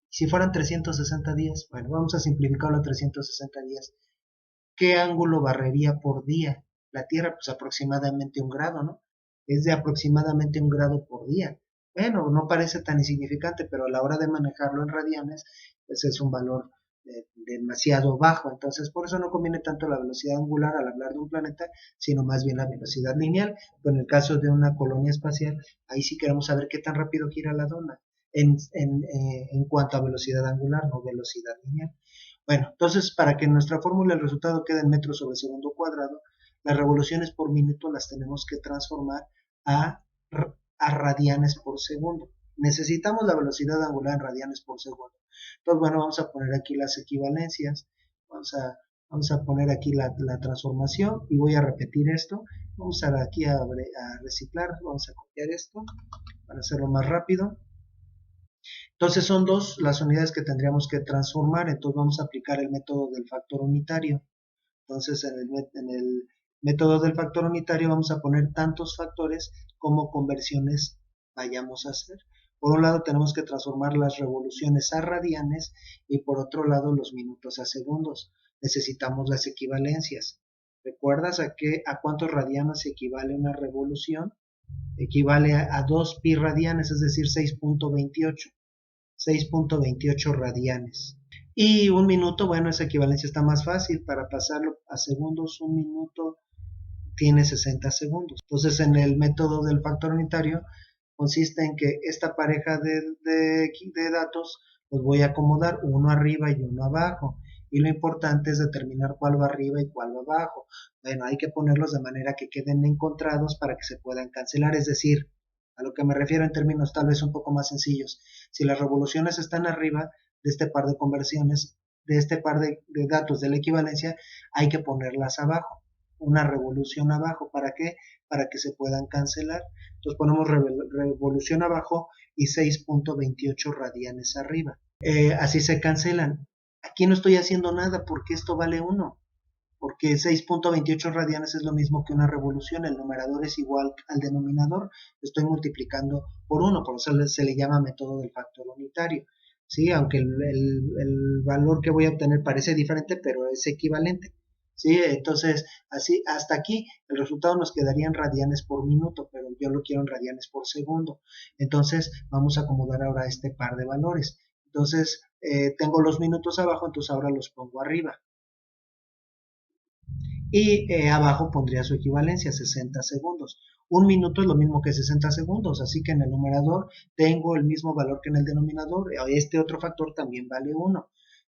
Si fueran 360 días, bueno, vamos a simplificarlo a 360 días. ¿Qué ángulo barrería por día? La Tierra, pues aproximadamente 1 grado, ¿no? Es de aproximadamente 1 grado por día. Bueno, no parece tan insignificante, pero a la hora de manejarlo en radianes, pues es un valor demasiado bajo. Entonces, por eso no conviene tanto la velocidad angular al hablar de un planeta, sino más bien la velocidad lineal. Pero en el caso de una colonia espacial, ahí sí queremos saber qué tan rápido gira la dona en cuanto a velocidad angular, no velocidad lineal. Bueno, entonces para que en nuestra fórmula el resultado quede en metros sobre segundo cuadrado, las revoluciones por minuto las tenemos que transformar a, a radianes por segundo. Necesitamos la velocidad angular en radianes por segundo. Entonces, bueno, vamos a poner aquí las equivalencias, vamos a poner aquí la transformación y voy a repetir esto. Vamos a aquí a reciclar, vamos a copiar esto para hacerlo más rápido. Entonces son dos las unidades que tendríamos que transformar, entonces vamos a aplicar el método del factor unitario. Entonces en el método del factor unitario vamos a poner tantos factores como conversiones vayamos a hacer. Por un lado tenemos que transformar las revoluciones a radianes y por otro lado los minutos a segundos. Necesitamos las equivalencias. ¿Recuerdas a cuántos radianes equivale una revolución? Equivale a 2 pi radianes, es decir, 6.28 radianes. Y un minuto, bueno, esa equivalencia está más fácil. Para pasarlo a segundos, un minuto tiene 60 segundos. Entonces, en el método del factor unitario, consiste en que esta pareja de datos los voy a acomodar uno arriba y uno abajo. Y lo importante es determinar cuál va arriba y cuál va abajo. Bueno, hay que ponerlos de manera que queden encontrados para que se puedan cancelar. Es decir, a lo que me refiero en términos tal vez un poco más sencillos. Si las revoluciones están arriba de este par de conversiones, de este par de datos de la equivalencia, hay que ponerlas abajo. Una revolución abajo. ¿Para qué? Para que se puedan cancelar. Entonces ponemos revolución abajo y 6.28 radianes arriba. Así se cancelan. Aquí no estoy haciendo nada porque esto vale 1. Porque 6.28 radianes es lo mismo que una revolución. El numerador es igual al denominador. Estoy multiplicando por 1. Por eso se le llama método del factor unitario. ¿Sí? Aunque el valor que voy a obtener parece diferente, pero es equivalente. ¿Sí? Entonces, así hasta aquí el resultado nos quedaría en radianes por minuto, pero yo lo quiero en radianes por segundo. Entonces, vamos a acomodar ahora este par de valores. Entonces, tengo los minutos abajo, entonces ahora los pongo arriba. Y abajo pondría su equivalencia, 60 segundos. Un minuto es lo mismo que 60 segundos, así que en el numerador tengo el mismo valor que en el denominador. Este otro factor también vale 1.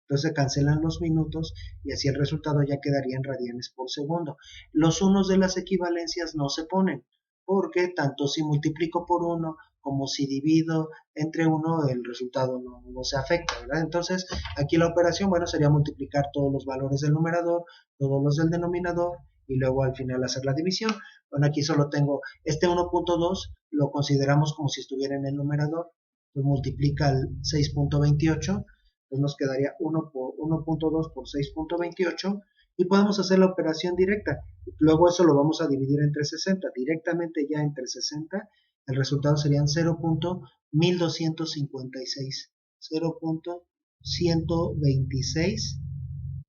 Entonces se cancelan los minutos y así el resultado ya quedaría en radianes por segundo. Los unos de las equivalencias no se ponen, porque tanto si multiplico por 1 como si divido entre 1, el resultado no se afecta, ¿verdad? Entonces aquí la operación, bueno, sería multiplicar todos los valores del numerador, todos los del denominador y luego al final hacer la división. Bueno, aquí solo tengo este 1.2, lo consideramos como si estuviera en el numerador, pues multiplica el 6.28, pues nos quedaría 1.2 por 6.28 y podemos hacer la operación directa. Luego eso lo vamos a dividir entre 60, directamente ya entre 60, el resultado serían 0.1256, 0.126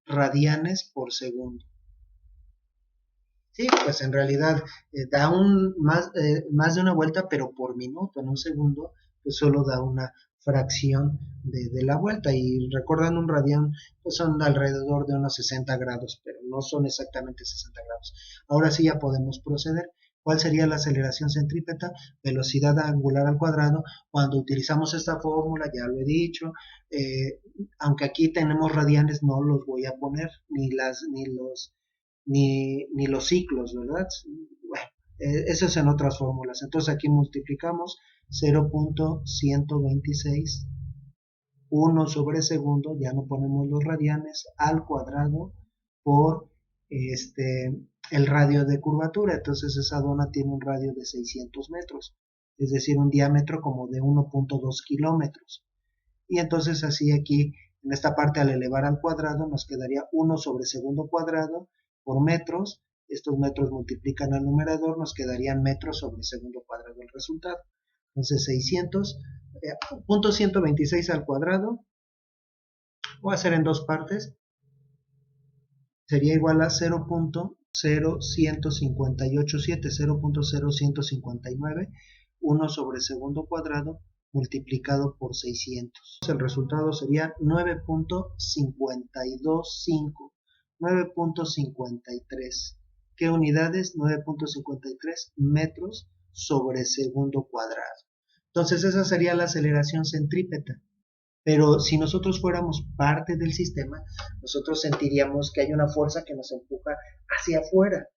radianes por segundo. Sí, pues en realidad da más de una vuelta, pero por minuto. En un segundo, pues solo da una fracción de la vuelta. Y recordando un radián, pues son alrededor de unos 60 grados, pero no son exactamente 60 grados. Ahora sí ya podemos proceder. ¿Cuál sería la aceleración centrípeta? Velocidad angular al cuadrado. Cuando utilizamos esta fórmula, ya lo he dicho, aunque aquí tenemos radianes, no los voy a poner, ni los ciclos, ¿verdad? Bueno, eso es en otras fórmulas. Entonces aquí multiplicamos 0.126, 1 sobre segundo, ya no ponemos los radianes, al cuadrado por el radio de curvatura. Entonces esa dona tiene un radio de 600 metros, es decir, un diámetro como de 1.2 kilómetros. Y entonces así aquí, en esta parte al elevar al cuadrado, nos quedaría 1 sobre segundo cuadrado por metros. Estos metros multiplican al numerador, nos quedarían metros sobre segundo cuadrado el resultado. Entonces 600.126 al cuadrado, voy a hacer en dos partes, sería igual a 0.0158.7, 0.0159, 1 sobre segundo cuadrado multiplicado por 600. El resultado sería 9.525, 9.53. ¿Qué unidades? 9.53 metros sobre segundo cuadrado. Entonces esa sería la aceleración centrípeta. Pero si nosotros fuéramos parte del sistema, nosotros sentiríamos que hay una fuerza que nos empuja hacia afuera,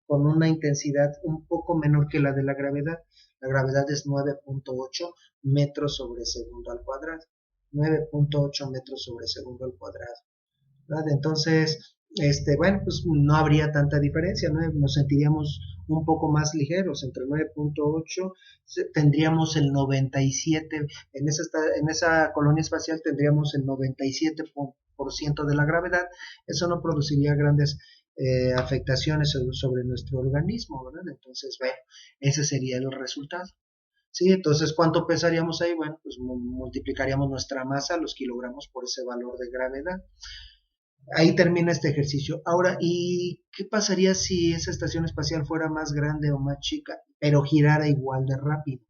con una intensidad un poco menor que la de la gravedad. La gravedad es 9.8 metros sobre segundo al cuadrado. 9.8 metros sobre segundo al cuadrado, ¿verdad? Entonces, bueno, pues no habría tanta diferencia, ¿no? Nos sentiríamos un poco más ligeros, entre 9.8 tendríamos el 97, en esa colonia espacial tendríamos el 97% de la gravedad. Eso no produciría grandes afectaciones sobre nuestro organismo, ¿verdad? Entonces, bueno, ese sería el resultado. Sí, entonces, ¿cuánto pesaríamos ahí? Bueno, pues multiplicaríamos nuestra masa, los kilogramos, por ese valor de gravedad. Ahí termina este ejercicio. Ahora, ¿y qué pasaría si esa estación espacial fuera más grande o más chica, pero girara igual de rápido?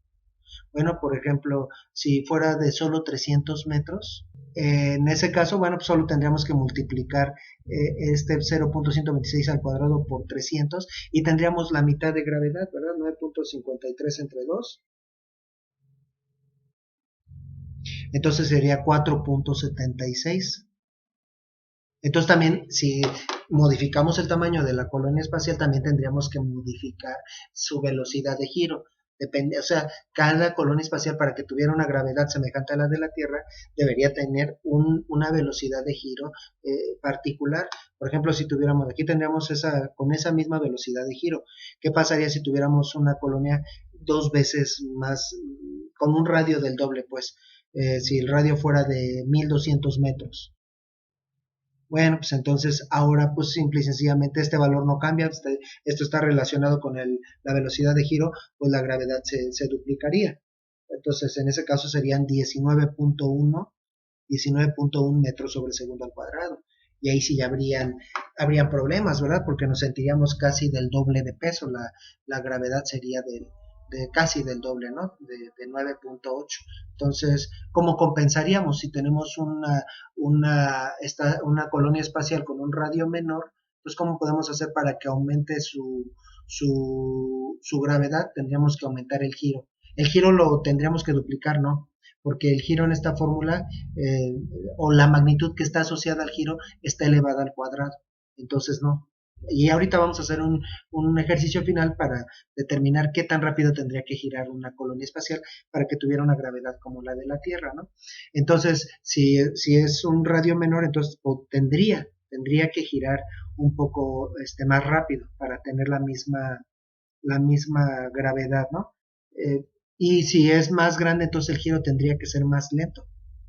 Bueno, por ejemplo, si fuera de solo 300 metros, en ese caso, bueno, pues solo tendríamos que multiplicar este 0.126 al cuadrado por 300 y tendríamos la mitad de gravedad, ¿verdad? 9.53 entre 2. Entonces sería 4.76. Entonces también, si modificamos el tamaño de la colonia espacial, también tendríamos que modificar su velocidad de giro. Depende, o sea, cada colonia espacial, para que tuviera una gravedad semejante a la de la Tierra, debería tener una velocidad de giro particular. Por ejemplo, si tuviéramos, aquí tendríamos con esa misma velocidad de giro. ¿Qué pasaría si tuviéramos una colonia 2 veces más, con un radio del doble, pues? Si el radio fuera de 1200 metros. Bueno, pues entonces ahora pues simple y sencillamente este valor no cambia, esto está relacionado con la velocidad de giro, pues la gravedad se duplicaría. Entonces en ese caso serían 19.1 metros sobre segundo al cuadrado. Y ahí sí ya habrían problemas, ¿verdad? Porque nos sentiríamos casi del doble de peso, la gravedad sería casi del doble, ¿no? De 9.8. Entonces, ¿cómo compensaríamos si tenemos una colonia espacial con un radio menor? Pues, ¿cómo podemos hacer para que aumente su gravedad? Tendríamos que aumentar el giro. El giro lo tendríamos que duplicar, ¿no? Porque el giro en esta fórmula, o la magnitud que está asociada al giro, está elevada al cuadrado. Entonces, no. Y ahorita vamos a hacer un ejercicio final para determinar qué tan rápido tendría que girar una colonia espacial para que tuviera una gravedad como la de la Tierra, ¿no? Entonces, si es un radio menor, entonces tendría que girar un poco más rápido para tener la misma gravedad, ¿no? Y si es más grande, entonces el giro tendría que ser más lento,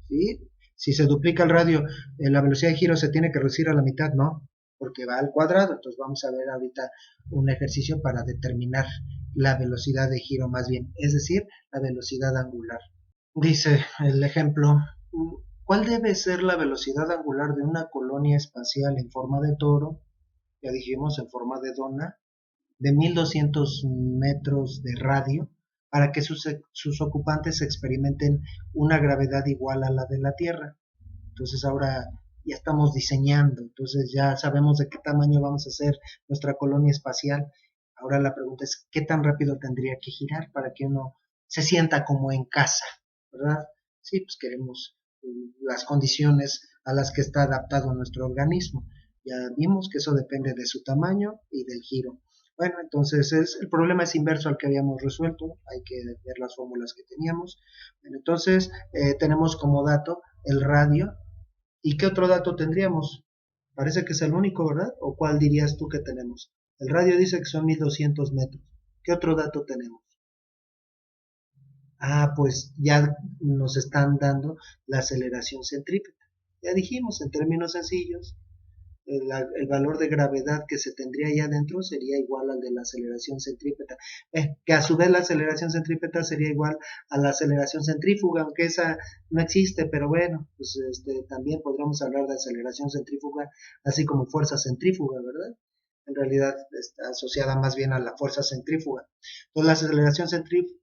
¿sí? Si se duplica el radio, la velocidad de giro se tiene que reducir a la mitad, ¿no? Porque va al cuadrado. Entonces vamos a ver ahorita un ejercicio para determinar la velocidad de giro más bien, es decir, la velocidad angular. Dice el ejemplo, ¿cuál debe ser la velocidad angular de una colonia espacial en forma de toro? Ya dijimos, en forma de dona, de 1200 metros de radio, para que sus ocupantes experimenten una gravedad igual a la de la Tierra. Entonces ahora ya estamos diseñando, entonces ya sabemos de qué tamaño vamos a hacer nuestra colonia espacial. Ahora la pregunta es, ¿qué tan rápido tendría que girar para que uno se sienta como en casa? ¿Verdad? Sí, pues queremos las condiciones a las que está adaptado nuestro organismo. Ya vimos que eso depende de su tamaño y del giro. Bueno, entonces el problema es inverso al que habíamos resuelto, hay que ver las fórmulas que teníamos. Bueno, entonces tenemos como dato el radio. ¿Y qué otro dato tendríamos? Parece que es el único, ¿verdad? ¿O cuál dirías tú que tenemos? El radio dice que son 1200 metros. ¿Qué otro dato tenemos? Ah, pues ya nos están dando la aceleración centrípeta. Ya dijimos, en términos sencillos, el valor de gravedad que se tendría ahí adentro sería igual al de la aceleración centrípeta, que a su vez la aceleración centrípeta sería igual a la aceleración centrífuga, aunque esa no existe, pero bueno, pues también podríamos hablar de aceleración centrífuga, así como fuerza centrífuga, ¿verdad? En realidad está asociada más bien a la fuerza centrífuga. Entonces la aceleración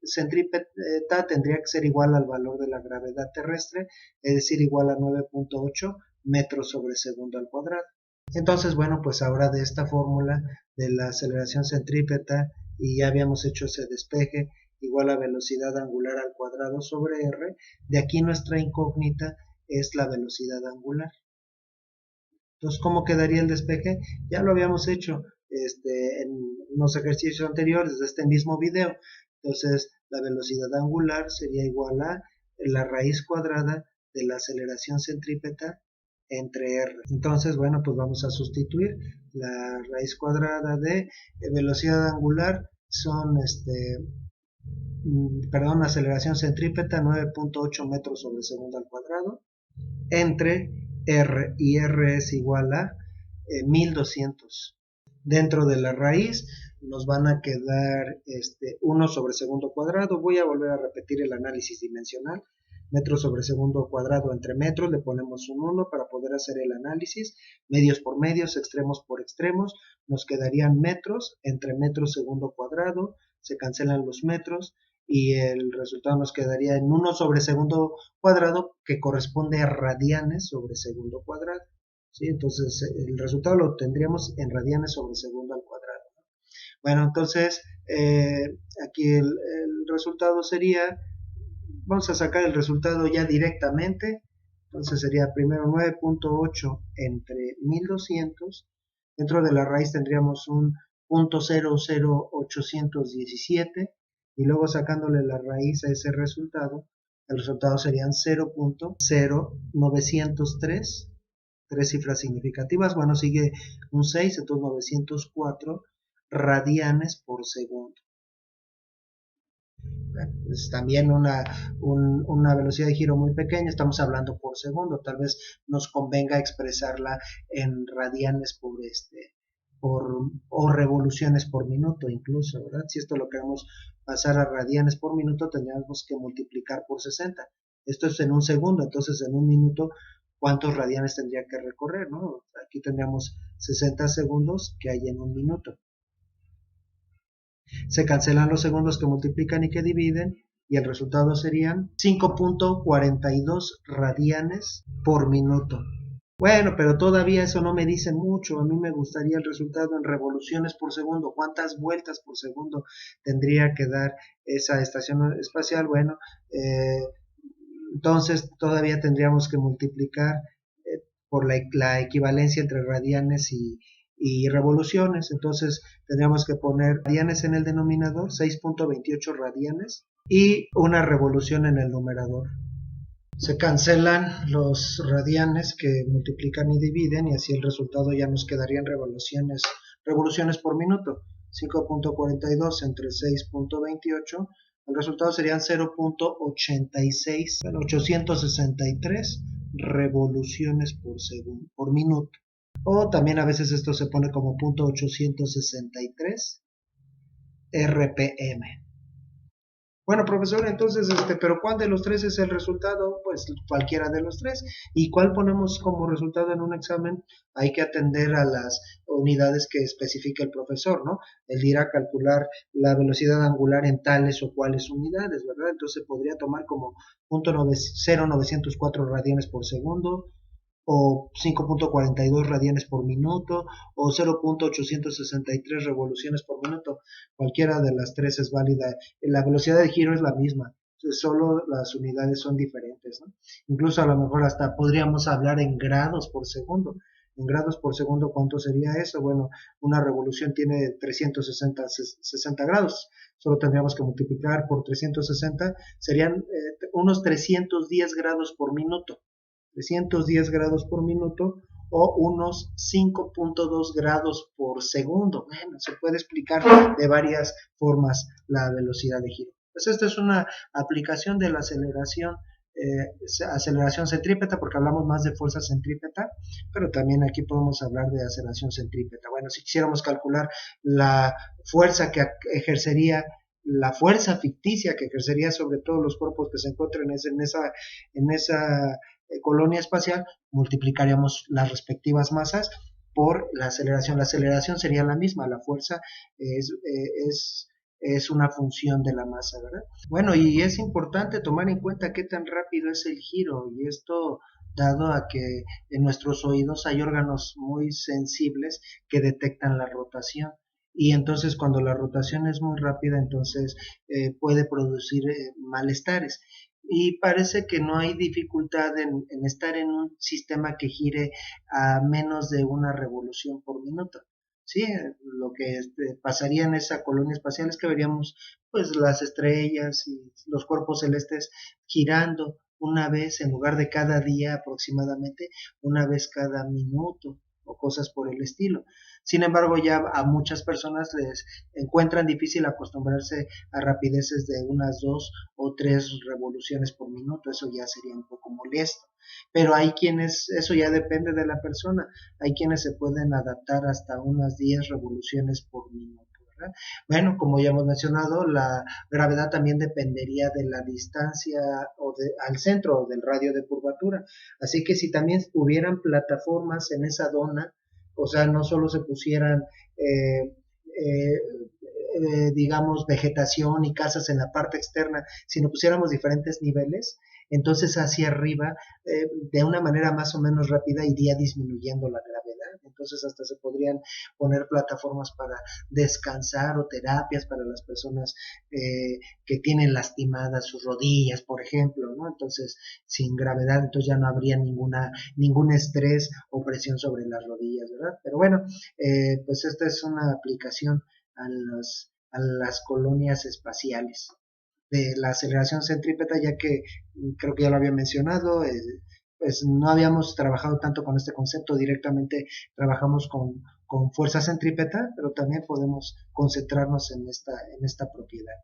centrípeta tendría que ser igual al valor de la gravedad terrestre, es decir, igual a 9.8 metros sobre segundo al cuadrado. Entonces, bueno, pues ahora de esta fórmula de la aceleración centrípeta, y ya habíamos hecho ese despeje, igual a velocidad angular al cuadrado sobre r, de aquí nuestra incógnita es la velocidad angular. Entonces, ¿cómo quedaría el despeje? Ya lo habíamos hecho en unos ejercicios anteriores de este mismo video. Entonces, la velocidad angular sería igual a la raíz cuadrada de la aceleración centrípeta entre R. Entonces, bueno, pues vamos a sustituir la raíz cuadrada de velocidad angular son, aceleración centrípeta 9.8 metros sobre segundo al cuadrado, entre R, y R es igual a 1200. Dentro de la raíz nos van a quedar 1 sobre segundo cuadrado. Voy a volver a repetir el análisis dimensional. Metros sobre segundo cuadrado entre metros, le ponemos un 1 para poder hacer el análisis. Medios por medios, extremos por extremos, nos quedarían metros entre metros segundo cuadrado, se cancelan los metros y el resultado nos quedaría en 1 sobre segundo cuadrado, que corresponde a radianes sobre segundo cuadrado. ¿Sí? Entonces el resultado lo tendríamos en radianes sobre segundo al cuadrado. Bueno, entonces aquí el resultado sería, vamos a sacar el resultado ya directamente. Entonces sería primero 9.8 entre 1200. Dentro de la raíz tendríamos un 0.00817 y luego sacándole la raíz a ese resultado, el resultado serían 0.0903, tres cifras significativas. Bueno, sigue un 6, entonces 904 radianes por segundo. Es también una velocidad de giro muy pequeña, estamos hablando por segundo, tal vez nos convenga expresarla en radianes o revoluciones por minuto incluso, ¿verdad? Si esto lo queremos pasar a radianes por minuto, tendríamos que multiplicar por 60. Esto es en un segundo, entonces en un minuto, ¿cuántos radianes tendría que recorrer, no? Aquí tendríamos 60 segundos que hay en un minuto. Se cancelan los segundos que multiplican y que dividen y el resultado serían 5.42 radianes por minuto. Bueno, pero todavía eso no me dice mucho. A mí me gustaría el resultado en revoluciones por segundo. ¿Cuántas vueltas por segundo tendría que dar esa estación espacial? Bueno, entonces todavía tendríamos que multiplicar por la equivalencia entre radianes y revoluciones. Entonces tendríamos que poner radianes en el denominador, 6.28 radianes, y una revolución en el numerador. Se cancelan los radianes que multiplican y dividen y así el resultado ya nos quedaría en revoluciones por minuto. 5.42 entre 6.28, el resultado serían 0.86, 863 revoluciones por minuto. O también a veces esto se pone como .863 RPM. Bueno, profesor, entonces, pero ¿cuál de los tres es el resultado? Pues cualquiera de los tres. ¿Y cuál ponemos como resultado en un examen? Hay que atender a las unidades que especifica el profesor, ¿no? Él irá a calcular la velocidad angular en tales o cuales unidades, ¿verdad? Entonces podría tomar como 0.904 radianes por segundo, o 5.42 radianes por minuto, o 0.863 revoluciones por minuto. Cualquiera de las tres es válida. La velocidad de giro es la misma, solo las unidades son diferentes, ¿no? Incluso a lo mejor hasta podríamos hablar en grados por segundo. En grados por segundo, ¿cuánto sería eso? Bueno, una revolución tiene 360 grados. Solo tendríamos que multiplicar por 360, serían unos 310 grados por minuto. 310 grados por minuto o unos 5.2 grados por segundo. Bueno, se puede explicar de varias formas la velocidad de giro. Pues esta es una aplicación de la aceleración centrípeta, porque hablamos más de fuerza centrípeta, pero también aquí podemos hablar de aceleración centrípeta. Bueno, si quisiéramos calcular la fuerza que ejercería, la fuerza ficticia que ejercería sobre todos los cuerpos que se encuentran en esa colonia espacial, multiplicaríamos las respectivas masas por la aceleración. La aceleración sería la misma, la fuerza es una función de la masa, ¿verdad? Bueno, y es importante tomar en cuenta qué tan rápido es el giro, y esto dado a que en nuestros oídos hay órganos muy sensibles que detectan la rotación. Y entonces cuando la rotación es muy rápida, entonces puede producir malestares. Y parece que no hay dificultad en estar en un sistema que gire a menos de una revolución por minuto. Sí, lo que pasaría en esa colonia espacial es que veríamos pues las estrellas y los cuerpos celestes girando una vez en lugar de cada día aproximadamente, una vez cada minuto o cosas por el estilo. Sin embargo, ya a muchas personas les encuentran difícil acostumbrarse a rapideces de unas 2 o 3 revoluciones por minuto. Eso ya sería un poco molesto. Pero hay quienes, eso ya depende de la persona, hay quienes se pueden adaptar hasta unas 10 revoluciones por minuto, ¿verdad? Bueno, como ya hemos mencionado, la gravedad también dependería de la distancia al centro o del radio de curvatura. Así que si también hubieran plataformas en esa dona, o sea, no solo se pusieran, eh, eh, digamos, vegetación y casas en la parte externa, sino pusiéramos diferentes niveles, entonces hacia arriba, de una manera más o menos rápida, iría disminuyendo la gravedad. Entonces hasta se podrían poner plataformas para descansar o terapias para las personas que tienen lastimadas sus rodillas, por ejemplo, ¿no? Entonces, sin gravedad, entonces ya no habría ningún estrés o presión sobre las rodillas, ¿verdad? Pero bueno, pues esta es una aplicación a las colonias espaciales de la aceleración centrípeta, ya que creo que ya lo había mencionado, pues no habíamos trabajado tanto con este concepto, directamente trabajamos con fuerza centrípeta, pero también podemos concentrarnos en esta propiedad.